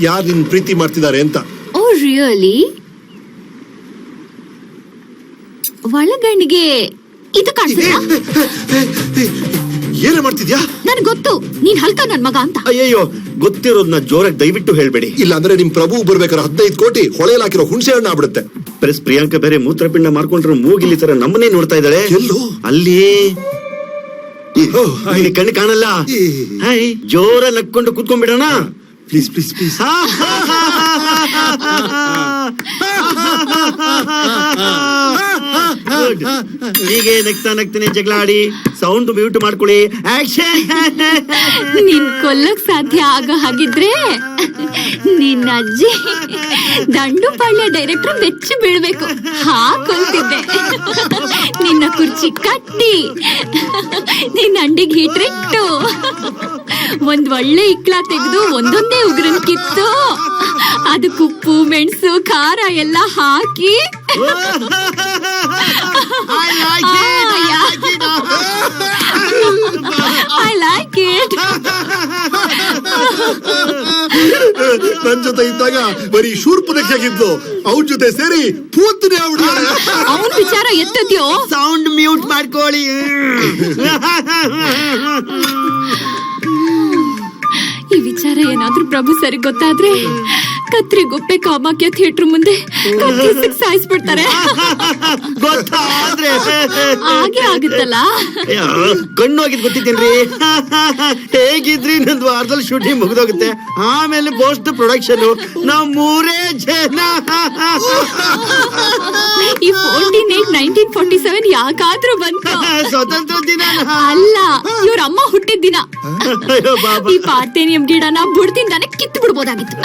ಯಾರು ನಿನ್ ಪ್ರೀತಿ ಮಾಡ್ತಿದ್ದಾರೆ ಅಂತ. Oh really? ಒಳಗಣ್ಣಿಗೆ ಇದು ಕಾಣಿಸುತ್ತಾ? ಏನೇ ಮಾಡ್ತಿದ್ಯಾ? ನನ್ ಗೊತ್ತು ನೀನ್ ಹಲ್ಕ ನನ್ ಮಗ ಅಂತ. ಅಯ್ಯಯ್ಯೋ, ಗೊತ್ತಿರೋದ್ನ ಜೋರಾಗಿ ದಯವಿಟ್ಟು ಹೇಳ್ಬೇಡಿ. ಇಲ್ಲ ಅಂದ್ರೆ ನಿಮ್ ಪ್ರಭು ಬರ್ಬೇಕಾದ್ರೆ 15 ಕೋಟಿ ಹೊಳೆಯಲ್ಲಿ ಹಾಕಿರೋ ಹುಣಸೆ ಹಣ್ಣು ಆಗ್ಬಿಡುತ್ತೆ. ಪ್ರೆಸ್ ಪ್ರಿಯಾಂಕಾ ಬೇರೆ ಮೂತ್ರಪಿಂಡ ಮಾಡ್ಕೊಂಡ್ರೆ ಮೂಗಿಲಿ ತರ ನಮ್ಮನ್ನೇ ನೋಡ್ತಾ ಇದ್ದಾಳೆ. ಎಲ್ಲೋ? ಅಲ್ಲಿ ನಿನಗೆ ಕಣ್ಣು ಕಾಣಲ್ಲ. ಈ. ಹಾಯ್, ಜೋರ ನಕ್ಕೊಂಡು ಕೂತ್ಕೊಂಡ್ಬಿಡೋಣ. Please please please. Good. ಹೀಗೆ ನಗ್ತಾ ನಗ್ತಾನೆ ಜಗಳ ಆಡಿ ಸೌಂಡ್ ಮ್ಯೂಟ್ ಮಾಡ್ಕೊಳ್ಳಿ. ಆಕ್ಷನ್. ನಿನ್ ಕೊಲ್ಲಕ್ ಸಾಧ್ಯ ಆಗೋ ಹಾಗಿದ್ರೆ ನಿನ್ನ ಅಜ್ಜಿ ದಂಡುಪಾಳ್ಯ ಡೈರೆಕ್ಟರ್ ಮೆಚ್ಚಿ ಬೀಳ್ಬೇಕು. ಹಾಕೊಳ್ತಿದ್ದೆ ನಿನ್ನ ಕುರ್ಚಿ ಕಟ್ಟಿ, ನಿನ್ನ ಅಂಡಿಗೆ ಹೀಟ್ರಿಟ್ಟು, ಒಂದ್ ಒಳ್ಳೆ ಇಕ್ಲ ತೆಗೆದು ಒಂದೊಂದೇ ಉಗ್ರನ್ ಕಿತ್ತು, ಅದಕ್ಕೆ ಉಪ್ಪು, ಮೆಣಸು, ಖಾರ ಎಲ್ಲ ಹಾಕಿ I like it. ನನ್ ಜೊತೆ ಇದ್ದಾಗ ಬರೀ ಶೂರ್ಪನಖಿ ಆಗಿದ್ಲು, ಅವ್ರ ಜೊತೆ ಸೇರಿ ಪೂತನೆ ಆಗ್ಬಿಡ್ತಾಳೆ. ಅವನ್ ವಿಚಾರ ಎತ್ತದ್ಯೋ. ಸೌಂಡ್ ಮ್ಯೂಟ್ ಮಾಡ್ಕೊಳ್ಳಿ. ಈ ವಿಚಾರ ಏನಾದ್ರೂ ಪ್ರಭು ಸರಿ ಗೊತ್ತಾದ್ರೆ ಕತ್ರಿಗೊಪ್ಪೆ ಕಾಮಾಕ್ಯ ಥಿಯೇಟರ್ ಮುಂದೆ ಸಾಯಿಸ್ಬಿಡ್ತಾರೆ. ಗೊತ್ತಾದ್ರೆ ಹಾಗೆ ಆಗುತ್ತಲ್ಲ. ಅಯ್ಯೋ, ಕಣ್ಣು ಹೋಗಿದ್ ಗೊತ್ತಿದ್ದೇನ್ರಿ. ಹೇಗಿದ್ರಿ ನಂದು ವಾರದಲ್ಲಿ ಶೂಟಿಂಗ್ ಮುಗಿದೋಗುತ್ತೆ, ಆಮೇಲೆ ಪೋಸ್ಟ್ ಪ್ರೊಡಕ್ಷನ್, ನಾವ್ 3 ಜನ. ಈ 14/8/1947 ಯಾಕಾದ್ರೂ ಬಂತು? ಸ್ವತಂತ್ರ ದಿನ ಅಲ್ಲ, ಇವ್ರ ಅಮ್ಮ ಹುಟ್ಟಿದ ದಿನ. ಅಯ್ಯೋ ಬಾಬಾ. ಈ ಪಾರ್ಥೇನಿಯಂ ಗಿಡನ ಬುಡ್ದಿಂದಾನೆ ಕಿತ್ತು ಬಿಡ್ಬೋದಾಗಿತ್ತು.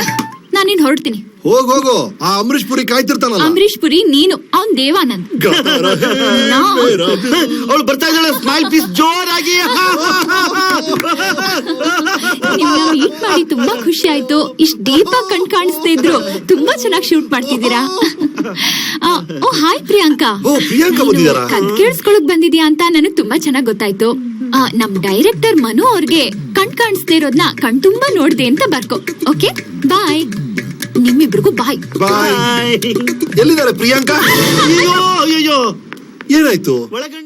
ನಾನಿನ್ ಹೊರಡ್ತೀನಿ. ಹೋಗು, ಆ ಅಂಬರೀಶ್ ಪುರಿ ಕಾಯ್ತಿರ್ತಾನಲ್ಲ. ಅಂಬರೀಶ್ ಪುರಿ ನೀನು, ಅವ್ನ್ ದೇವಾನಂದ್. ಅವಳು ಬರ್ತಾ ಇದ್ದಾಳೆ. ಸ್ಮೈಲ್ ಪ್ಲೀಸ್ ಜೋರಾಗಿ. ನಿಮ್ನ ಮೀಟ್ ಮಾಡಿ ತುಂಬಾ ಖುಷಿ ಆಯ್ತು. ಇಷ್ಟ್ ಡೀಪ್ ಆಗಿ ಕಣ್ ಕಾಣಿಸ್ತಾ ಇದ್ರು. ತುಂಬಾ ಚೆನ್ನಾಗಿ ಶೂಟ್ ಮಾಡ್ತಿದ್ದೀರಾ. ಓ ಹಾಯ್ ಪ್ರಿಯಾಂಕಾ. ಓ, ಪ್ರಿಯಾಂಕಾ ಬಂದಿದಾರಾ? ಕಣ್ ಕೇಳಿಸ್ಕೊಳಕ್ ಬಂದಿದ್ಯಾ ಅಂತ ನನಗ್ ತುಂಬಾ ಚೆನ್ನಾಗ್ ಗೊತ್ತಾಯ್ತು. ನಮ್ ಡೈರೆಕ್ಟರ್ ಮನು ಅವ್ರಿಗೆ ಕಣ್ ಕಾಣಿಸ್ತಾ ಇರೋದ್ನ ಕಣ್ ತುಂಬಾ ನೋಡ್ದೆ ಅಂತ ಬರ್ಕೋ. Okay bye. ನಿಮ್ಮಿಬ್ರಿಗೂ ಬಾಯ್. ಬಾಯ್. ಎಲ್ಲಿದ್ದಾರೆ ಪ್ರಿಯಾಂಕಾ? ಅಯ್ಯೋ ಅಯ್ಯೋ, ಏನಾಯ್ತು? ಒಳಗಣ್ಣು